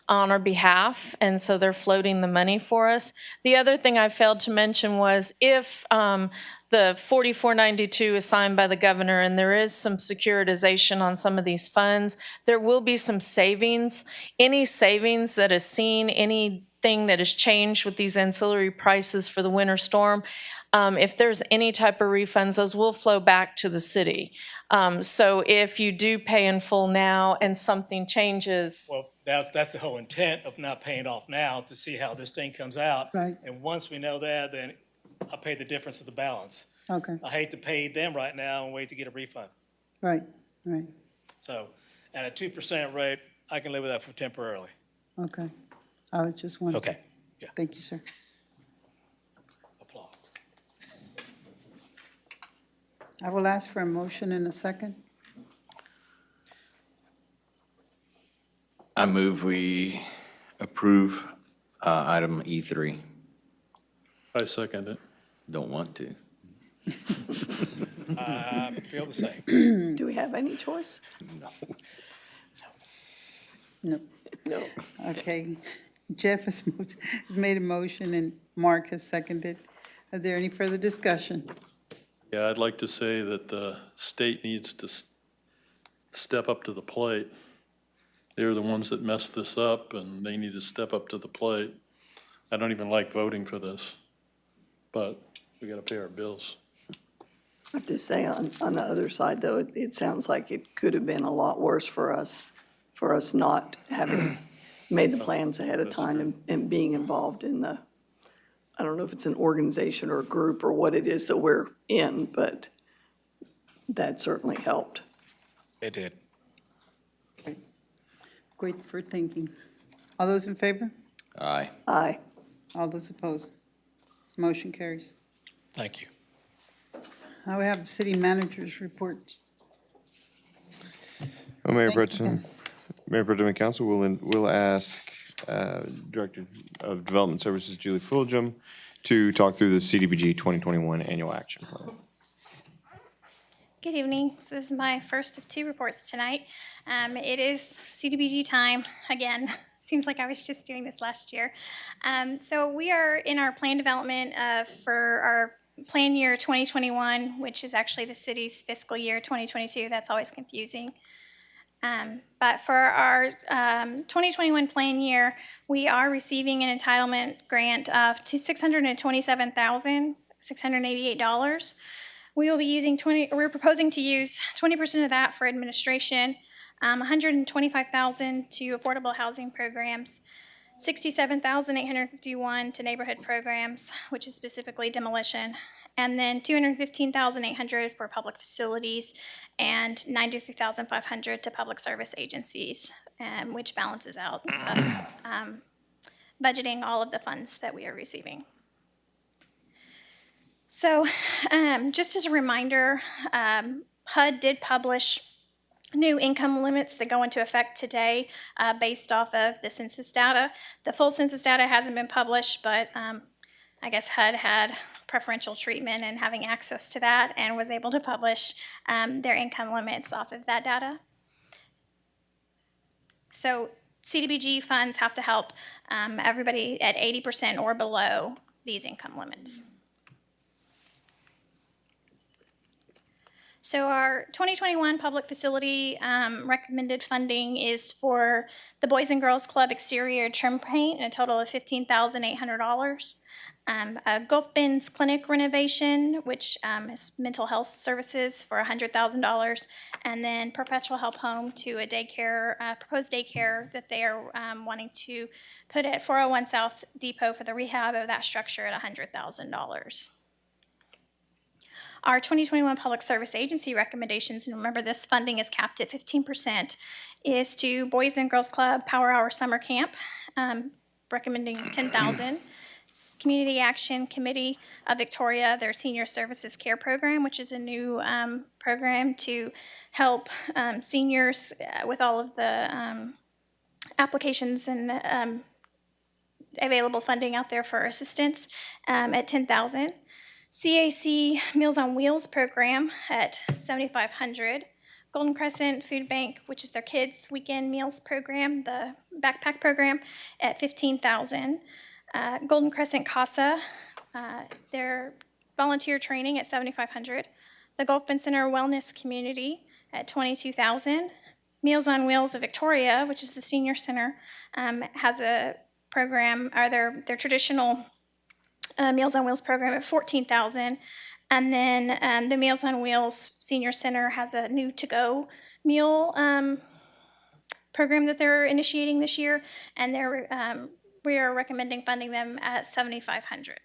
on our behalf, and so they're floating the money for us. The other thing I failed to mention was if the 4492 is signed by the governor and there is some securitization on some of these funds, there will be some savings. Any savings that is seen, anything that has changed with these ancillary prices for the winter storm, if there's any type of refunds, those will flow back to the city. So if you do pay in full now and something changes. Well, that's the whole intent of not paying off now, to see how this thing comes out. Right. And once we know that, then I'll pay the difference of the balance. Okay, I hate to pay them right now and wait to get a refund. right, right, So at a 2% rate, I can live with that for temporarily. okay. I was just wondering. Okay. Yeah. Thank you, sir. Applause. I will ask for a motion in a second. I move we approve item E3. I second it. Don't want to. I feel the same. Do we have any choice? No. Okay. Jeff has made a motion and Mark has seconded. Is there any further discussion? Yeah, I'd like to say that the state needs to step up to the plate. They're the ones that messed this up, and they need to step up to the plate. I don't even like voting for this, but We gotta pay our bills. I have to say, on the other side, though, it sounds like it could have been a lot worse for us not having made the plans ahead of time and being involved in the, I don't know if it's an organization or a group or what it is that we're in, but that certainly helped. It did. Great for thinking. All those in favor? Aye. Aye. All those opposed? Motion carries. Thank you. Now we have the city manager's report. Well, Mayor Pro Tem and Council, we'll ask Director of Development Services Julie Fulgham to talk through the CDBG 2021 Annual Action Plan. Good evening. So this is my first of 2 reports tonight. It is CDBG time again. Seems like I was just doing this last year. So we are in our plan development for our plan year 2021, which is actually the city's fiscal year 2022. That's always confusing. But for our 2021 plan year, we are receiving an entitlement grant of $627,688. We will be using we're proposing to use 20% of that for administration, $125,000 to affordable housing programs, $67,851 to neighborhood programs, which is specifically demolition, and then $215,800 for public facilities and $93,500 to public service agencies, which balances out us budgeting all of the funds that we are receiving. So just as a reminder, HUD did publish new income limits that go into effect today based off of the census data. The full census data hasn't been published, but I guess HUD had preferential treatment and having access to that and was able to publish their income limits off of that data. So CDBG funds have to help everybody at 80% or below these income limits. So our 2021 public facility recommended funding is for the Boys and Girls Club exterior trim paint, a total of $15,800. A Gulf Bends Clinic renovation, which is mental health services for $100,000, and then Perpetual Help Home to a daycare, proposed daycare that they are wanting to put at 401 South Depot for the rehab of that structure at $100,000. Our 2021 Public Service Agency recommendations, and remember this funding is capped at 15%, is to Boys and Girls Club Power Hour Summer Camp, recommending $10,000. Community Action Committee of Victoria, their Senior Services Care Program, which is a new program to help seniors with all of the applications and available funding out there for assistance at $10,000. CAC Meals on Wheels program at $7,500. Golden Crescent Food Bank, which is their kids' weekend meals program, the backpack program, at $15,000. Golden Crescent CASA, their volunteer training at $7,500. The Gulf Bend Center Wellness Community at $22,000. Meals on Wheels of Victoria, which is the senior center, has a program, or their traditional Meals on Wheels program at $14,000. And then the Meals on Wheels Senior Center has a new to-go meal program that they're initiating this year, and we are recommending funding them at $7,500.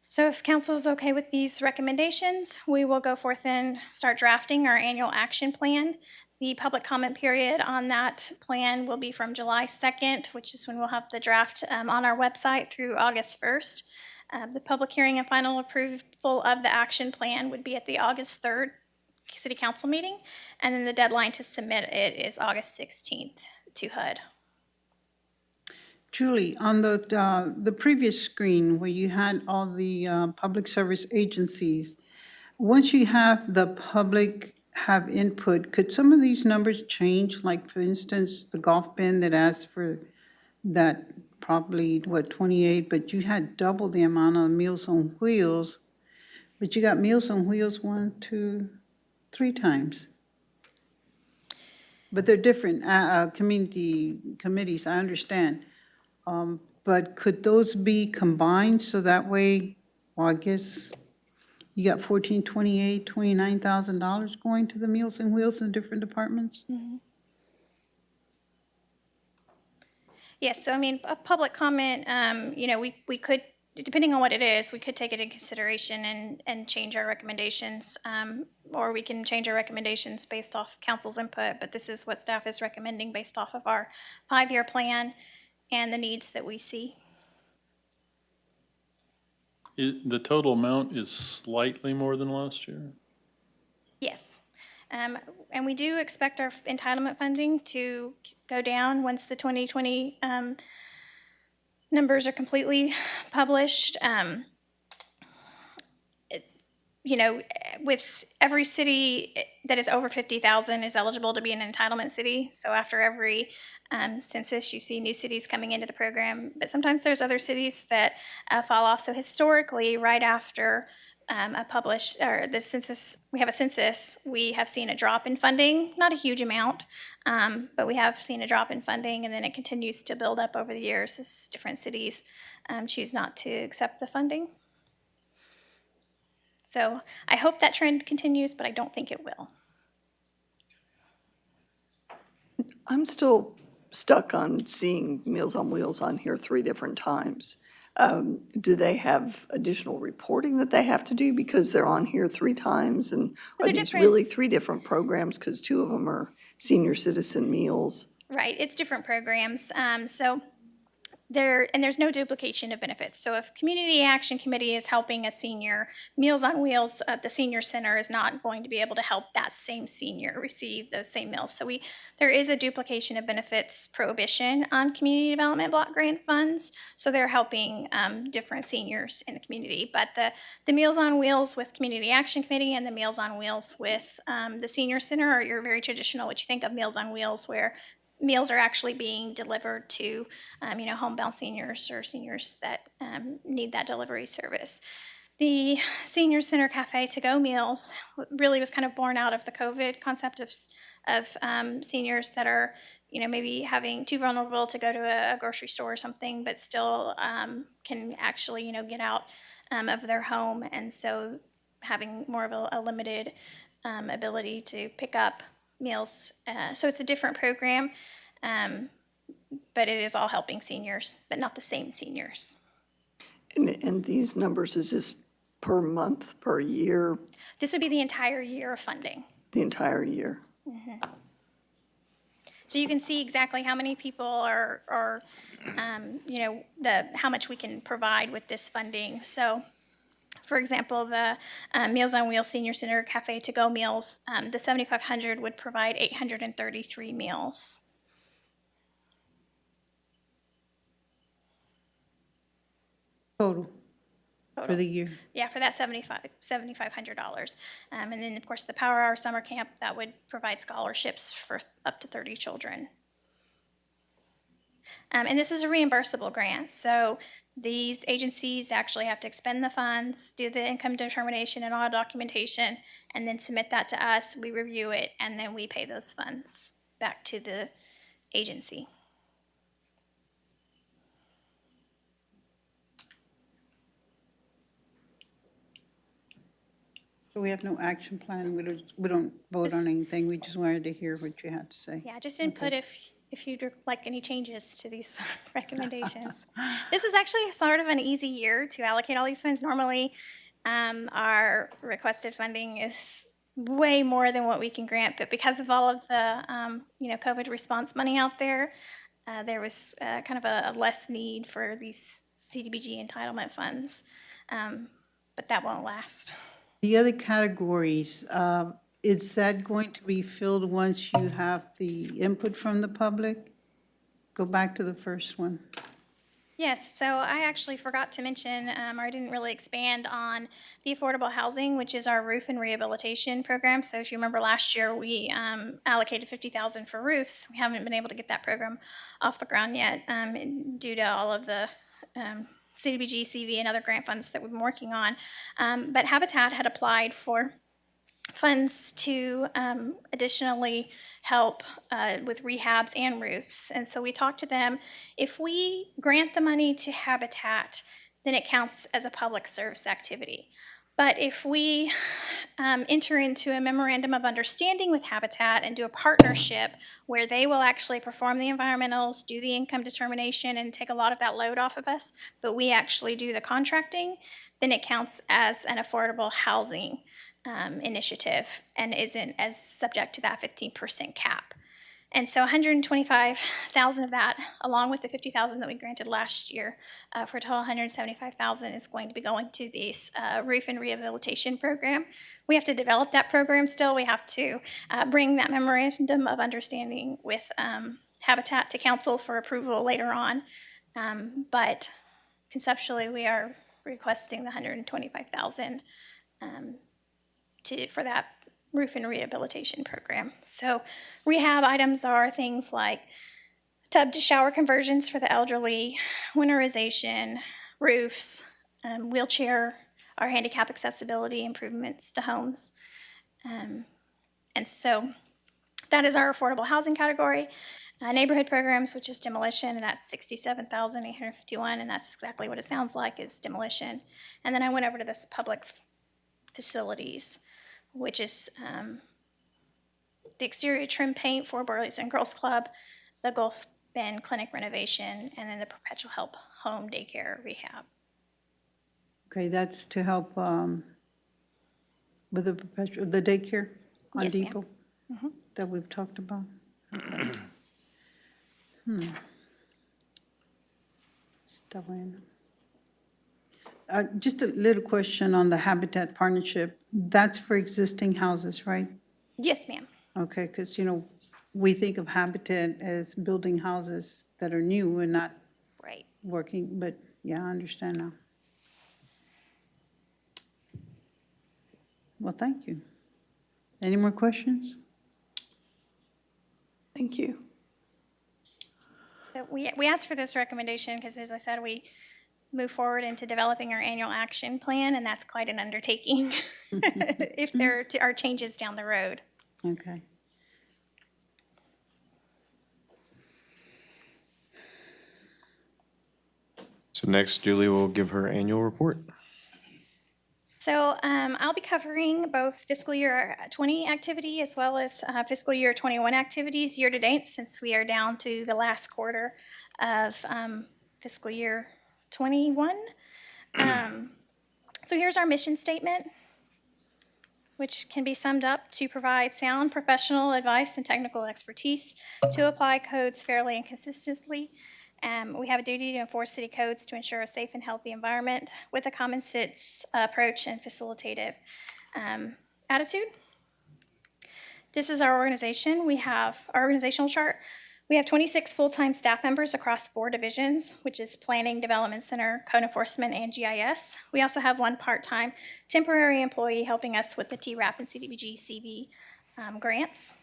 So if council is okay with these recommendations, we will go forth and start drafting our annual action plan. The public comment period on that plan will be from July 2nd, which is when we'll have the draft on our website, through August 1st. The public hearing and final approval of the action plan would be at the August 3rd City Council meeting, and then the deadline to submit it is August 16th to HUD. Julie, on the previous screen where you had all the public service agencies, once you have the public have input, could some of these numbers change? Like, for instance, the Gulf Bend that asked for that probably, 28, but you had double the amount of Meals on Wheels, but you got Meals on Wheels 1, 2, 3 times. But they're different committees, I understand. but could those be combined so that way, well, I guess you got $29,000 going to the Meals and Wheels in different departments? Yes, so I mean, a public comment, you know, we could, depending on what it is, we could take it in consideration and change our recommendations. Or we can change our recommendations based off council's input, but this is what staff is recommending based off of our 5-year plan and the needs that we see. The total amount is slightly more than last year? Yes. And we do expect our entitlement funding to go down once the 2020 numbers are completely published. You know, with every city that is over 50,000 is eligible to be an entitlement city. So after every census, you see new cities coming into the program. But sometimes there's other cities that fall off. So historically, right after the census, we have a census, we have seen a drop in funding, not a huge amount, but we have seen a drop in funding, and then it continues to build up over the years as different cities choose not to accept the funding. So I hope that trend continues, but I don't think it will. I'm still stuck on seeing Meals on Wheels on here 3 different times. Do they have additional reporting that they have to do because they're on here 3 times? And are these really 3 different programs? Because 2 of them are senior citizen meals. Right, it's different programs. So there's no duplication of benefits. So if Community Action Committee is helping a senior, Meals on Wheels at the senior center is not going to be able to help that same senior receive those same meals. So there is a duplication of benefits prohibition on community development block grant funds. So they're helping different seniors in the community. But the Meals on Wheels with Community Action Committee and the Meals on Wheels with the senior center are your very traditional, what you think of Meals on Wheels, where meals are actually being delivered to, you know, homebound seniors or seniors that need that delivery service. The Senior Center Cafe to-go meals really was kind of born out of the COVID concept of seniors that are, you know, maybe too vulnerable to go to a grocery store or something, but still can actually, you know, get out of their home. And so having more of a limited ability to pick up meals. So it's a different program, but it is all helping seniors, but not the same seniors. And these numbers, is this per month, per year? This would be the entire year of funding. The entire year. Mm-hmm. So you can see exactly how many people are you know, how much we can provide with this funding. So for example, the Meals on Wheels Senior Center Cafe to-go meals, the 7,500 would provide 833 meals. Total for the year? Yeah, for that $7,500. And then, of course, the Power Hour Summer Camp, that would provide scholarships for up to 30 children. And this is a reimbursable grant, so these agencies actually have to expend the funds, do the income determination and all documentation, and then submit that to us. We review it, and then we pay those funds back to the agency. So we have no action plan, we don't vote on anything, we just wanted to hear what you had to say. Yeah, just input if you'd like any changes to these recommendations. This is actually sort of an easy year to allocate all these funds. Normally, our requested funding is way more than what we can grant, but because of all of the you know, COVID response money out there, there was kind of a less need for these CDBG entitlement funds, but that won't last. The other categories, is that going to be filled once you have the input from the public? Go back to the first one. Yes, so I actually forgot to mention, or I didn't really expand on the affordable housing, which is our roof and rehabilitation program. So if you remember last year, we allocated $50,000 for roofs. We haven't been able to get that program off the ground yet due to all of the CDBG-CV and other grant funds that we've been working on. But Habitat had applied for funds to additionally help with rehabs and roofs. And so we talked to them, if we grant the money to Habitat, then it counts as a public service activity. But if we enter into a memorandum of understanding with Habitat and do a partnership where they will actually perform the environmentals, do the income determination, and take a lot of that load off of us, but we actually do the contracting, then it counts as an affordable housing initiative and isn't as subject to that 15% cap. And so 125,000 of that, along with the 50,000 that we granted last year, for a total 175,000 is going to be going to this roof and rehabilitation program. We have to develop that program still. We have to bring that memorandum of understanding with Habitat to council for approval later on. But conceptually, we are requesting the 125,000 for that roof and rehabilitation program. So rehab items are things like tub to shower conversions for the elderly, winterization, roofs, wheelchair, our handicap accessibility improvements to homes. And so that is our affordable housing category. Neighborhood programs, which is demolition, and that's $67,851, and that's exactly what it sounds like, is demolition. And then I went over to this public facilities, which is the exterior trim paint for Boys and Girls Club, the Gulf Bend Clinic renovation, and then the Perpetual Help Home Daycare Rehab. Okay, that's to help with the daycare on Yes, ma'am. Depot that we've talked about. Still in. Just a little question on the Habitat partnership. That's for existing houses, right? Yes, ma'am. Okay, because, we think of Habitat as building houses that are new and not Right. working, but yeah, I understand now. Well, thank you. Any more questions? Thank you. So we asked for this recommendation because, as I said, we move forward into developing our annual action plan, and that's quite an undertaking if there are changes down the road. Okay. So next, Julie will give her annual report. So I'll be covering both fiscal year 20 activity as well as fiscal year 21 activities year to date, since we are down to the last quarter of fiscal year 21. So here's our mission statement, which can be summed up to provide sound professional advice and technical expertise to apply codes fairly and consistently. We have a duty to enforce city codes to ensure a safe and healthy environment with a common sense approach and facilitative attitude. This is our organization. We have our organizational chart. We have 26 full-time staff members across 4 divisions, which is Planning, Development Center, Code Enforcement, and GIS. We also have 1 part-time temporary employee helping us with the TERAP and CDBG-CV grants.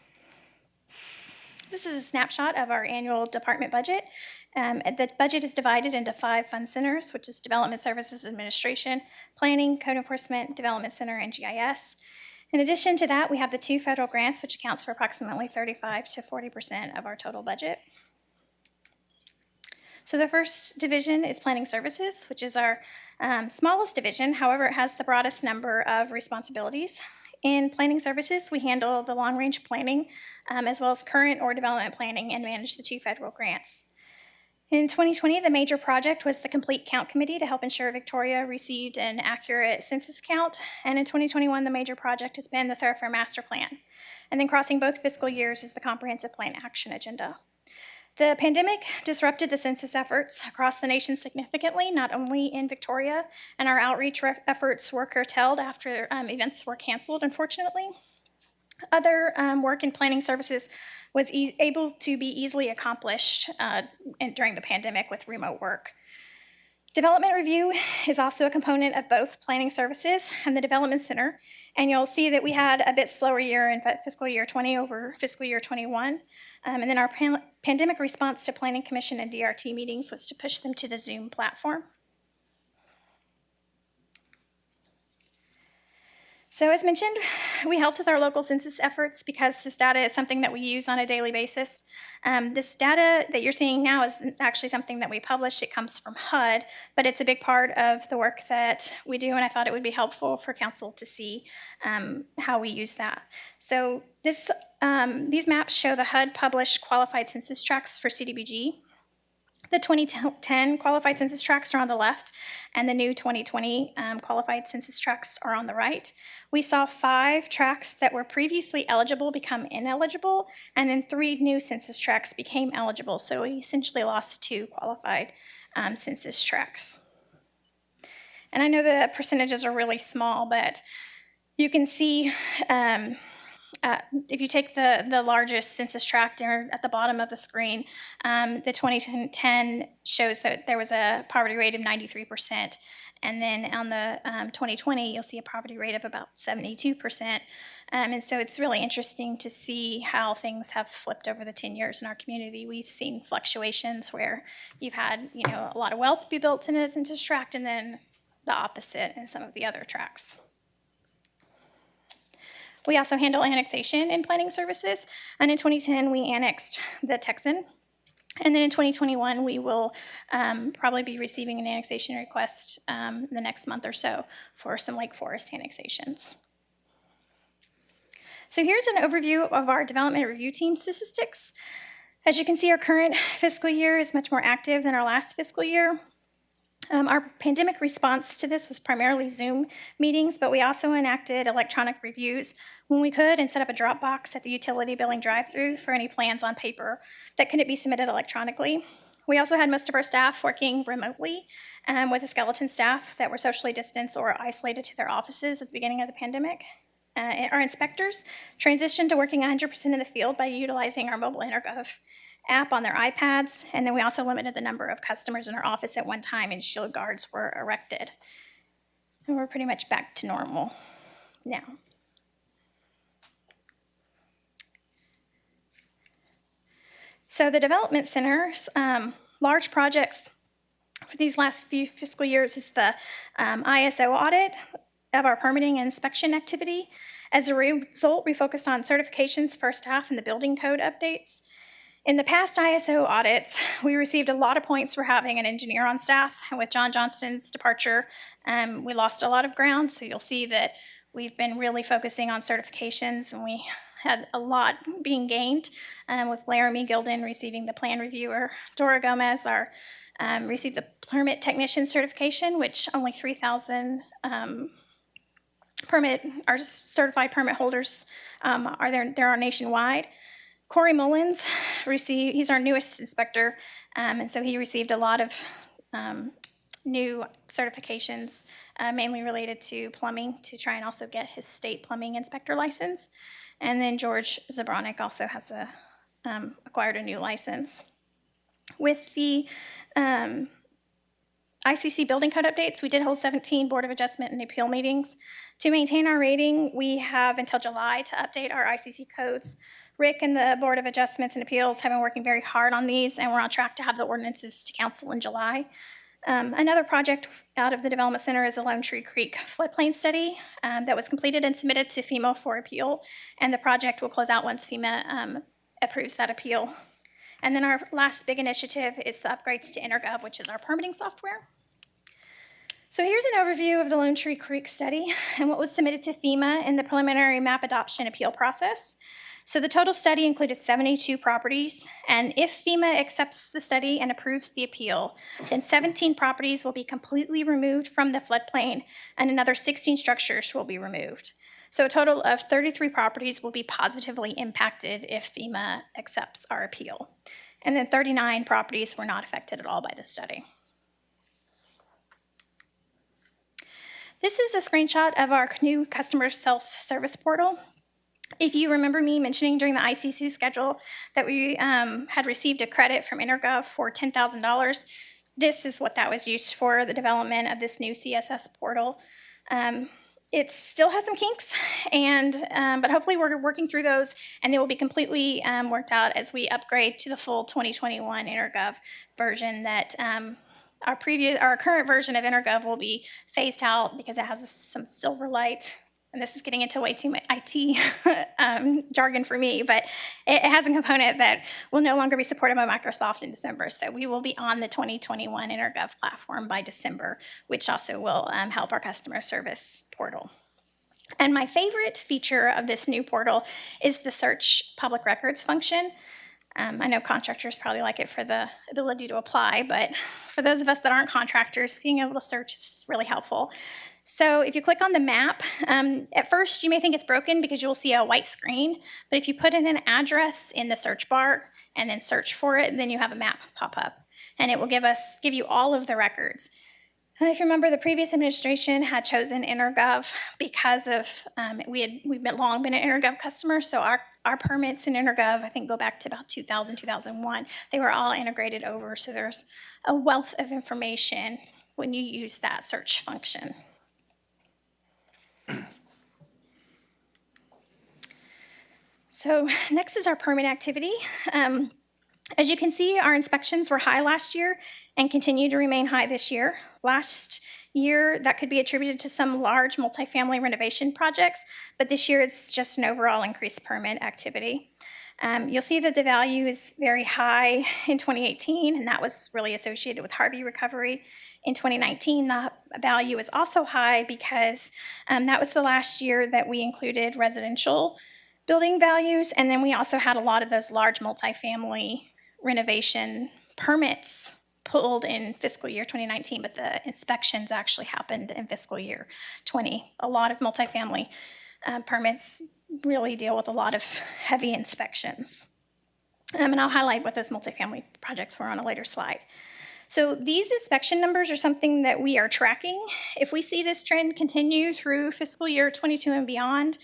This is a snapshot of our annual department budget. The budget is divided into 5 fund centers, which is Development Services Administration, Planning, Code Enforcement, Development Center, and GIS. In addition to that, we have the 2 federal grants, which accounts for approximately 35 to 40% of our total budget. So the first division is Planning Services, which is our smallest division. However, it has the broadest number of responsibilities. In Planning Services, we handle the long-range planning, as well as current or development planning, and manage the 2 federal grants. In 2020, the major project was the Complete Count Committee to help ensure Victoria received an accurate census count. And in 2021, the major project has been the Thoroughfare Master Plan. And then crossing both fiscal years is the Comprehensive Plan Action Agenda. The pandemic disrupted the census efforts across the nation significantly, not only in Victoria, and our outreach efforts were curtailed after events were canceled, unfortunately. Other work in planning services was able to be easily accomplished during the pandemic with remote work. Development review is also a component of both planning services and the development center, and you'll see that we had a bit slower year in fiscal year 20 over fiscal year 21. And then our pandemic response to Planning Commission and DRT meetings was to push them to the Zoom platform. So as mentioned, we helped with our local census efforts because this data is something that we use on a daily basis. This data that you're seeing now is actually something that we publish. It comes from HUD, but it's a big part of the work that we do, and I thought it would be helpful for council to see how we use that. So these maps show the HUD published qualified census tracts for CDBG. The 2010 qualified census tracts are on the left, and the new 2020 qualified census tracts are on the right. We saw 5 tracts that were previously eligible become ineligible, and then 3 new census tracts became eligible. So we essentially lost 2 qualified census tracts. And I know the percentages are really small, but you can see if you take the largest census tract there at the bottom of the screen, the 2010 shows that there was a poverty rate of 93%. And then on the 2020, you'll see a poverty rate of about 72%. And so it's really interesting to see how things have flipped over the 10 years in our community. We've seen fluctuations where you've had, a lot of wealth be built in a census tract, and then the opposite in some of the other tracts. We also handle annexation and planning services. And in 2010, we annexed the Texan. And then in 2021, we will probably be receiving an annexation request the next month or so for some Lake Forest annexations. So here's an overview of our development review team statistics. As you can see, our current fiscal year is much more active than our last fiscal year. Our pandemic response to this was primarily Zoom meetings, but we also enacted electronic reviews when we could and set up a drop box at the utility billing drive-through for any plans on paper that couldn't be submitted electronically. We also had most of our staff working remotely with a skeleton staff that were socially distanced or isolated to their offices at the beginning of the pandemic. Our inspectors transitioned to working 100% in the field by utilizing our mobile InterGov app on their iPads, and then we also limited the number of customers in our office at one time, and shield guards were erected. And we're pretty much back to normal now. So the development centers, large projects for these last few fiscal years is the ISO audit of our permitting and inspection activity. As a result, we focused on certifications for staff and the building code updates. In the past ISO audits, we received a lot of points for having an engineer on staff, and with John Johnston's departure, we lost a lot of ground, so you'll see that we've been really focusing on certifications, and we had a lot being gained with Laramie Gilden receiving the plan reviewer. Dora Gomez received the permit technician certification, which only 3,000 our certified permit holders there are nationwide. Corey Mullins he's our newest inspector, and so he received a lot of new certifications, mainly related to plumbing, to try and also get his state plumbing inspector license. And then George Zabronic also has acquired a new license. With the ICC building code updates, we did hold 17 Board of Adjustment and Appeal meetings. To maintain our rating, we have until July to update our ICC codes. Rick and the Board of Adjustments and Appeals have been working very hard on these, and we're on track to have the ordinances to council in July. Another project out of the Development Center is the Lone Tree Creek floodplain study that was completed and submitted to FEMA for appeal, and the project will close out once FEMA approves that appeal. And then our last big initiative is the upgrades to InterGov, which is our permitting software. So here's an overview of the Lone Tree Creek study and what was submitted to FEMA in the preliminary map adoption appeal process. So the total study included 72 properties, and if FEMA accepts the study and approves the appeal, then 17 properties will be completely removed from the floodplain, and another 16 structures will be removed. So a total of 33 properties will be positively impacted if FEMA accepts our appeal. And then 39 properties were not affected at all by the study. This is a screenshot of our new customer self-service portal. If you remember me mentioning during the ICC schedule that we had received a credit from InterGov for $10,000, this is what that was used for, the development of this new CSS portal. It still has some kinks, but hopefully we're working through those, and they will be completely worked out as we upgrade to the full 2021 InterGov version. That our current version of InterGov will be phased out because it has some Silverlight and this is getting into way too much IT jargon for me, but it has a component that will no longer be supported by Microsoft in December. So we will be on the 2021 InterGov platform by December, which also will help our customer service portal. And my favorite feature of this new portal is the search public records function. I know contractors probably like it for the ability to apply, but for those of us that aren't contractors, being able to search is really helpful. So if you click on the map, at first you may think it's broken because you'll see a white screen, but if you put in an address in the search bar and then search for it, then you have a map pop up, and it will give you all of the records. And if you remember, the previous administration had chosen InterGov because of, we've long been an InterGov customer, so our permits in InterGov, I think, go back to about 2000, 2001. They were all integrated over, so there's a wealth of information when you use that search function. So next is our permit activity. As you can see, our inspections were high last year and continue to remain high this year. Last year, that could be attributed to some large multifamily renovation projects, but this year it's just an overall increased permit activity. You'll see that the value is very high in 2018, and that was really associated with Harvey recovery. In 2019, the value is also high because that was the last year that we included residential building values, and then we also had a lot of those large multifamily renovation permits pulled in fiscal year 2019, but the inspections actually happened in fiscal year 20. A lot of multifamily permits really deal with a lot of heavy inspections. And I'll highlight what those multifamily projects were on a later slide. So these inspection numbers are something that we are tracking. If we see this trend continue through fiscal year 22 and beyond,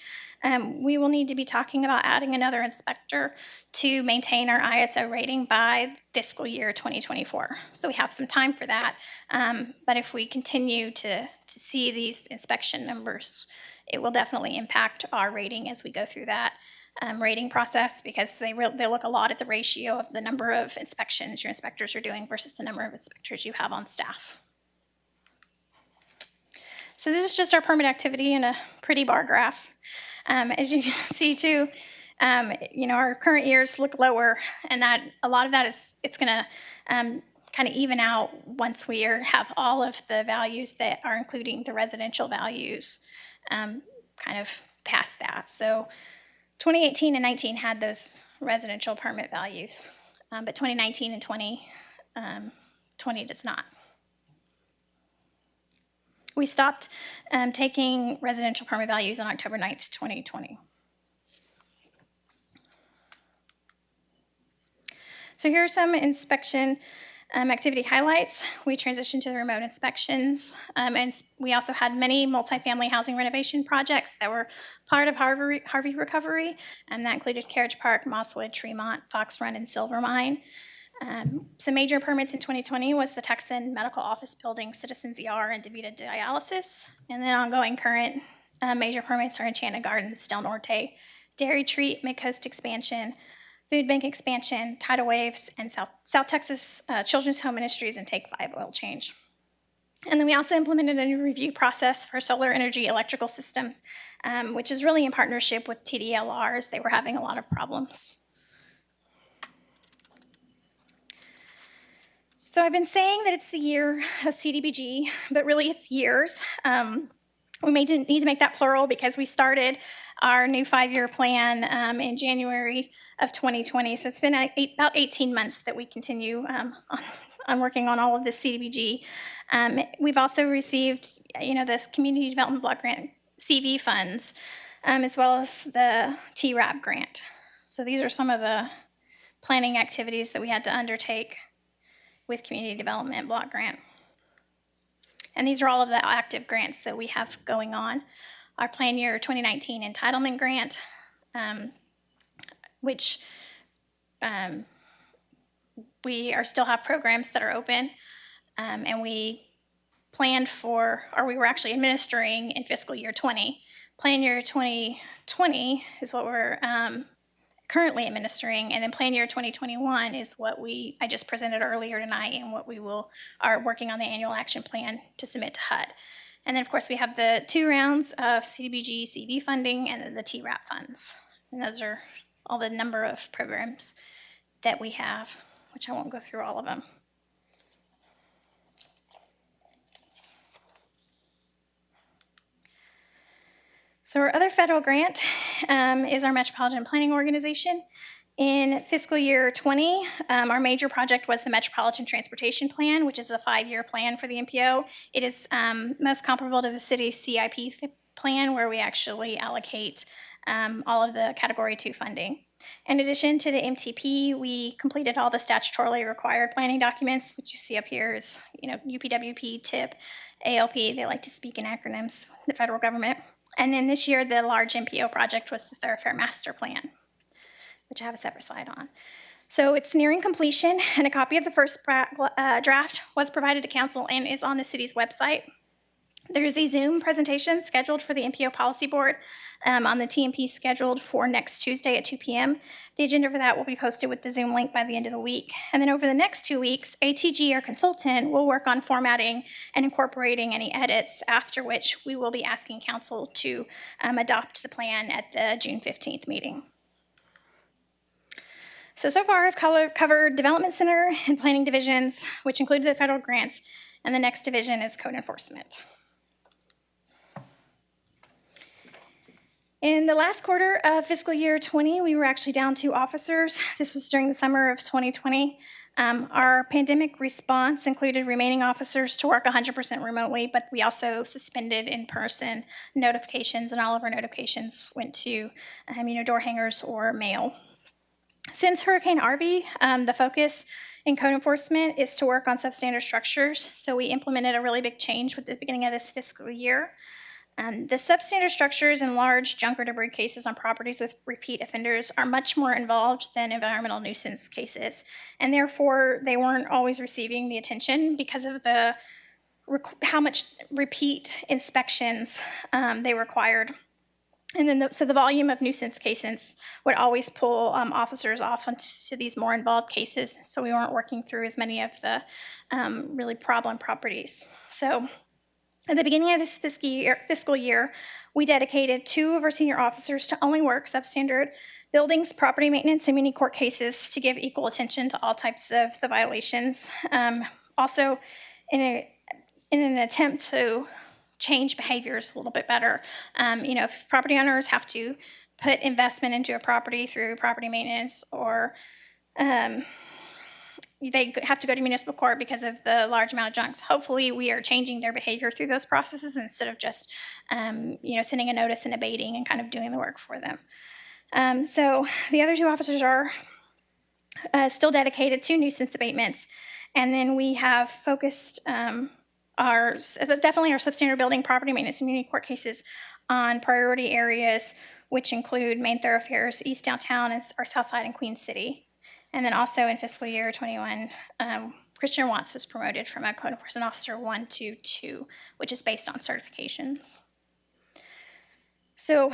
we will need to be talking about adding another inspector to maintain our ISO rating by fiscal year 2024. So we have some time for that. But if we continue to see these inspection numbers, it will definitely impact our rating as we go through that rating process, because they look a lot at the ratio of the number of inspections your inspectors are doing versus the number of inspectors you have on staff. So this is just our permit activity in a pretty bar graph. As you can see too, our current years look lower, and that a lot of that is, it's gonna kind of even out once we have all of the values that are including the residential values kind of past that. So 2018 and 19 had those residential permit values, but 2019 and 20 does not. We stopped taking residential permit values on October 9th, 2020. So here are some inspection activity highlights. We transitioned to the remote inspections, and we also had many multifamily housing renovation projects that were part of Harvey recovery, and that included Carriage Park, Mosswood, Tremont, Fox Run, and Silver Mine. Some major permits in 2020 was the Texan Medical Office Building, Citizens ER, and DeVita Dialysis. And then ongoing current major permits are Enchanted Gardens, Del Norte, Dairy Treat, Midcoast Expansion, Food Bank Expansion, Tidal Waves, and South Texas Children's Home Ministries and Take 5 Oil Change. And then we also implemented a new review process for solar energy electrical systems, which is really in partnership with TDLR, as they were having a lot of problems. So I've been saying that it's the year of CDBG, but really it's years. We may need to make that plural because we started our new 5-year plan in January of 2020. So it's been about 18 months that we continue on working on all of this CDBG. We've also received, this Community Development Block Grant CV funds, as well as the TERAP grant. So these are some of the planning activities that we had to undertake with Community Development Block Grant. And these are all of the active grants that we have going on. Our plan year 2019 entitlement grant, which we still have programs that are open, and we planned for, or we were actually administering in fiscal year 20. Plan year 2020 is what we're currently administering, and then plan year 2021 is what I just presented earlier tonight, and what we are working on the annual action plan to submit to HUD. And then, of course, we have the 2 rounds of CDBG-CV funding and then the TERAP funds. And those are all the number of programs that we have, which I won't go through all of them. So our other federal grant is our Metropolitan Planning Organization. In fiscal year 20, our major project was the Metropolitan Transportation Plan, which is a 5-year plan for the MPO. It is most comparable to the city's CIP plan, where we actually allocate all of the Category 2 funding. In addition to the MTP, we completed all the statutorily required planning documents, which you see up here is, UPWP, TIP, ALP. They like to speak in acronyms, the federal government. And then this year, the large MPO project was the Thoroughfare Master Plan, which I have a separate slide on. So it's nearing completion, and a copy of the first draft was provided to council and is on the city's website. There is a Zoom presentation scheduled for the MPO Policy Board on the TMP scheduled for next Tuesday at 2 p.m. The agenda for that will be posted with the Zoom link by the end of the week. And then over the next 2 weeks, ATG, our consultant, will work on formatting and incorporating any edits, after which we will be asking council to adopt the plan at the June 15th meeting. So far I've covered Development Center and Planning Divisions, which included the federal grants, and the next division is Code Enforcement. In the last quarter of fiscal year 20, we were actually down 2 officers. This was during the summer of 2020. Our pandemic response included remaining officers to work 100% remotely, but we also suspended in-person notifications, and all of our notifications went to door hangers or mail. Since Hurricane Harvey, the focus in code enforcement is to work on substandard structures. So we implemented a really big change with the beginning of this fiscal year. The substandard structures and large junk or debris cases on properties with repeat offenders are much more involved than environmental nuisance cases. And therefore, they weren't always receiving the attention because of how much repeat inspections they required. And then, so the volume of nuisance cases would always pull officers off onto these more involved cases. So we weren't working through as many of the really problem properties. So at the beginning of this fiscal year, we dedicated 2 of our senior officers to only work substandard buildings, property maintenance, and mini court cases to give equal attention to all types of the violations. Also, in an attempt to change behaviors a little bit better. If property owners have to put investment into a property through property maintenance, or they have to go to municipal court because of the large amount of junks, hopefully we are changing their behavior through those processes instead of just sending a notice and abating and kind of doing the work for them. So the other 2 officers are still dedicated to nuisance abatements. And then we have focused our substandard building, property maintenance, and community court cases on priority areas, which include main thoroughfares, East Downtown, and our South Side and Queen City. And then also in fiscal year 21, Christian Watts was promoted from a code enforcement officer 1 to 2, which is based on certifications. So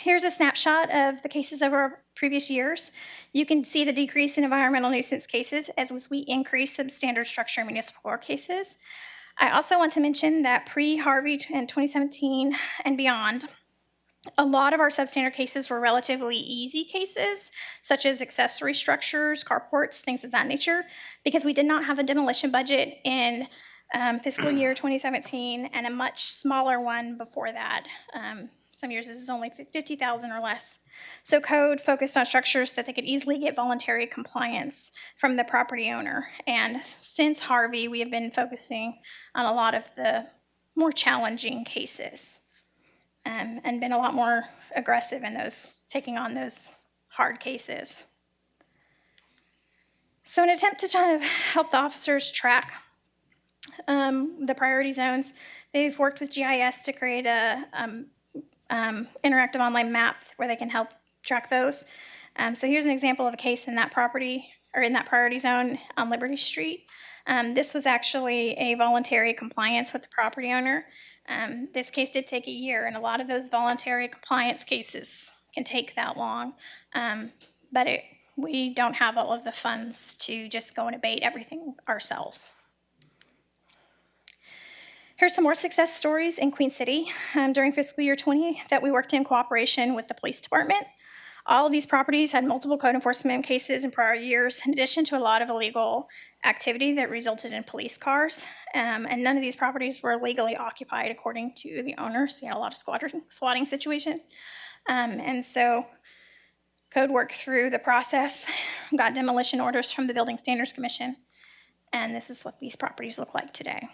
here's a snapshot of the cases over previous years. You can see the decrease in environmental nuisance cases as we increase substandard structure municipal court cases. I also want to mention that pre-Harvey in 2017 and beyond, a lot of our substandard cases were relatively easy cases, such as accessory structures, carports, things of that nature, because we did not have a demolition budget in fiscal year 2017 and a much smaller one before that. Some years this is only $50,000 or less. So code focused on structures that they could easily get voluntary compliance from the property owner. And since Harvey, we have been focusing on a lot of the more challenging cases and been a lot more aggressive in taking on those hard cases. So in an attempt to kind of help the officers track the priority zones, they've worked with GIS to create a interactive online map where they can help track those. So here's an example of a case in that property, or in that priority zone on Liberty Street. This was actually a voluntary compliance with the property owner. This case did take a year, and a lot of those voluntary compliance cases can take that long. But we don't have all of the funds to just go and abate everything ourselves. Here's some more success stories in Queen City during fiscal year 20 that we worked in cooperation with the police department. All of these properties had multiple code enforcement cases in prior years, in addition to a lot of illegal activity that resulted in police cars. And none of these properties were legally occupied according to the owners. You had a lot of squatting situation. And so code worked through the process, got demolition orders from the Building Standards Commission, and this is what these properties look like today.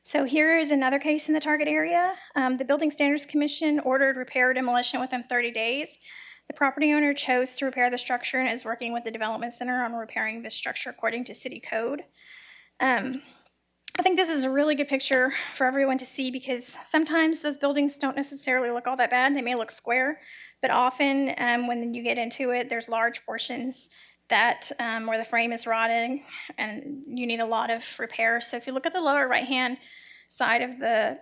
So here is another case in the target area. The Building Standards Commission ordered repair or demolition within 30 days. The property owner chose to repair the structure and is working with the Development Center on repairing the structure according to city code. I think this is a really good picture for everyone to see because sometimes those buildings don't necessarily look all that bad. They may look square, but often when you get into it, there's large portions that where the frame is rotting and you need a lot of repair. So if you look at the lower right-hand side of the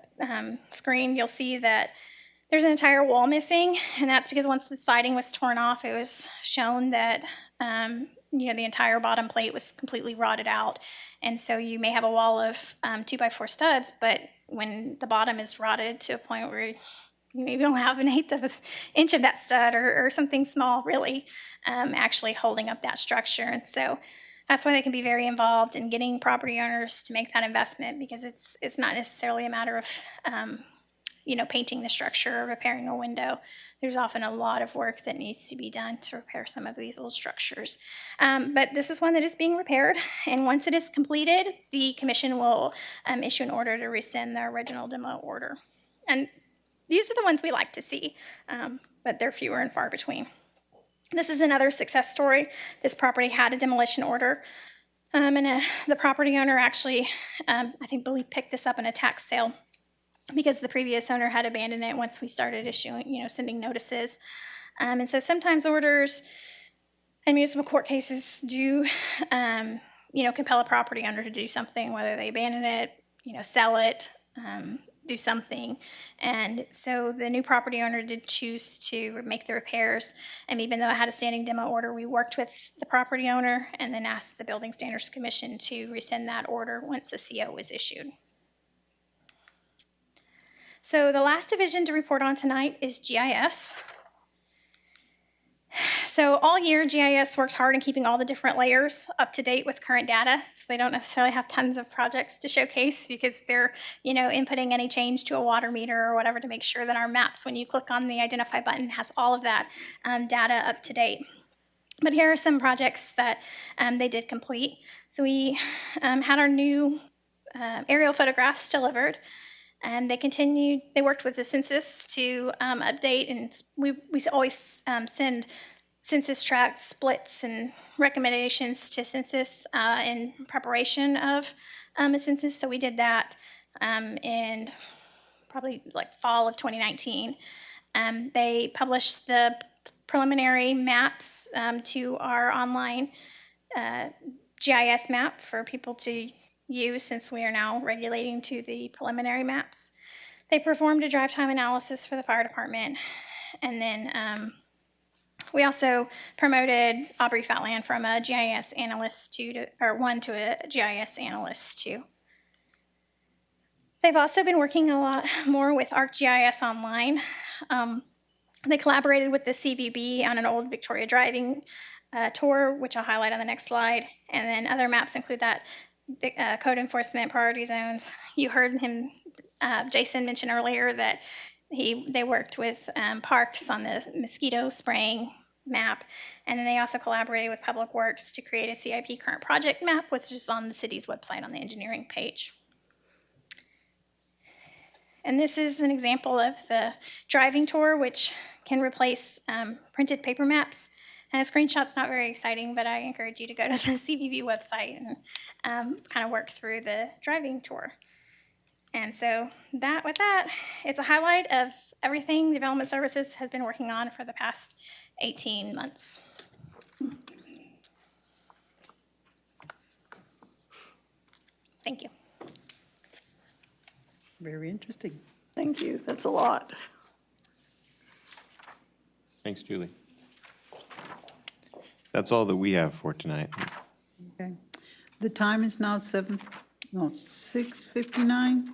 screen, you'll see that there's an entire wall missing, and that's because once the siding was torn off, it was shown that the entire bottom plate was completely rotted out. And so you may have a wall of 2x4 studs, but when the bottom is rotted to a point where you maybe only have 1/8 of an inch of that stud or something small, really, actually holding up that structure. And so that's why they can be very involved in getting property owners to make that investment, because it's not necessarily a matter of painting the structure or repairing a window. There's often a lot of work that needs to be done to repair some of these old structures. But this is one that is being repaired, and once it is completed, the commission will issue an order to rescind the original demo order. And these are the ones we like to see, but they're fewer and far between. This is another success story. This property had a demolition order, and the property owner actually, believe picked this up in a tax sale, because the previous owner had abandoned it once we started issuing, sending notices. And so sometimes orders and municipal court cases do, compel a property owner to do something, whether they abandon it, sell it, do something. And so the new property owner did choose to make the repairs. And even though I had a standing demo order, we worked with the property owner and then asked the Building Standards Commission to rescind that order once the CO was issued. So the last division to report on tonight is GIS. So all year, GIS works hard in keeping all the different layers up to date with current data. So they don't necessarily have tons of projects to showcase because they're, inputting any change to a water meter or whatever to make sure that our maps, when you click on the identify button, has all of that data up to date. But here are some projects that they did complete. So we had our new aerial photographs delivered. And they worked with the census to update, and we always send census tract splits and recommendations to census in preparation of a census. So we did that in probably like fall of 2019. They published the preliminary maps to our online GIS map for people to use, since we are now regulating to the preliminary maps. They performed a drive time analysis for the fire department, and then we also promoted Aubrey Fatland from a GIS analyst to a GIS analyst 2. They've also been working a lot more with ArcGIS Online. They collaborated with the CVB on an old Victoria driving tour, which I'll highlight on the next slide, and then other maps include that code enforcement priority zones. You heard him, Jason, mention earlier that they worked with parks on the mosquito spraying map, and then they also collaborated with Public Works to create a CIP current project map, which is on the city's website on the engineering page. And this is an example of the driving tour, which can replace printed paper maps. And a screenshot's not very exciting, but I encourage you to go to the CVB website and kind of work through the driving tour. And so with that, it's a highlight of everything Development Services has been working on for the past 18 months. Thank you. Very interesting. Thank you. That's a lot. Thanks, Julie. That's all that we have for tonight. Okay. The time is now 6:59,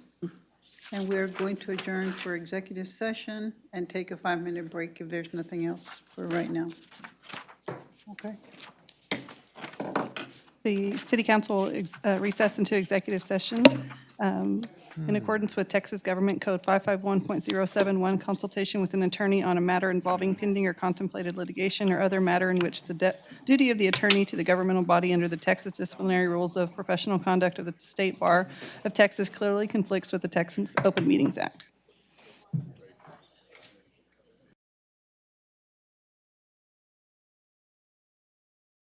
and we're going to adjourn for executive session and take a 5-minute break if there's nothing else for right now. Okay. The city council recess into executive session in accordance with Texas Government Code 551.071, consultation with an attorney on a matter involving pending or contemplated litigation or other matter in which the duty of the attorney to the governmental body under the Texas disciplinary rules of professional conduct of the State Bar of Texas clearly conflicts with the Texas Open Meetings Act.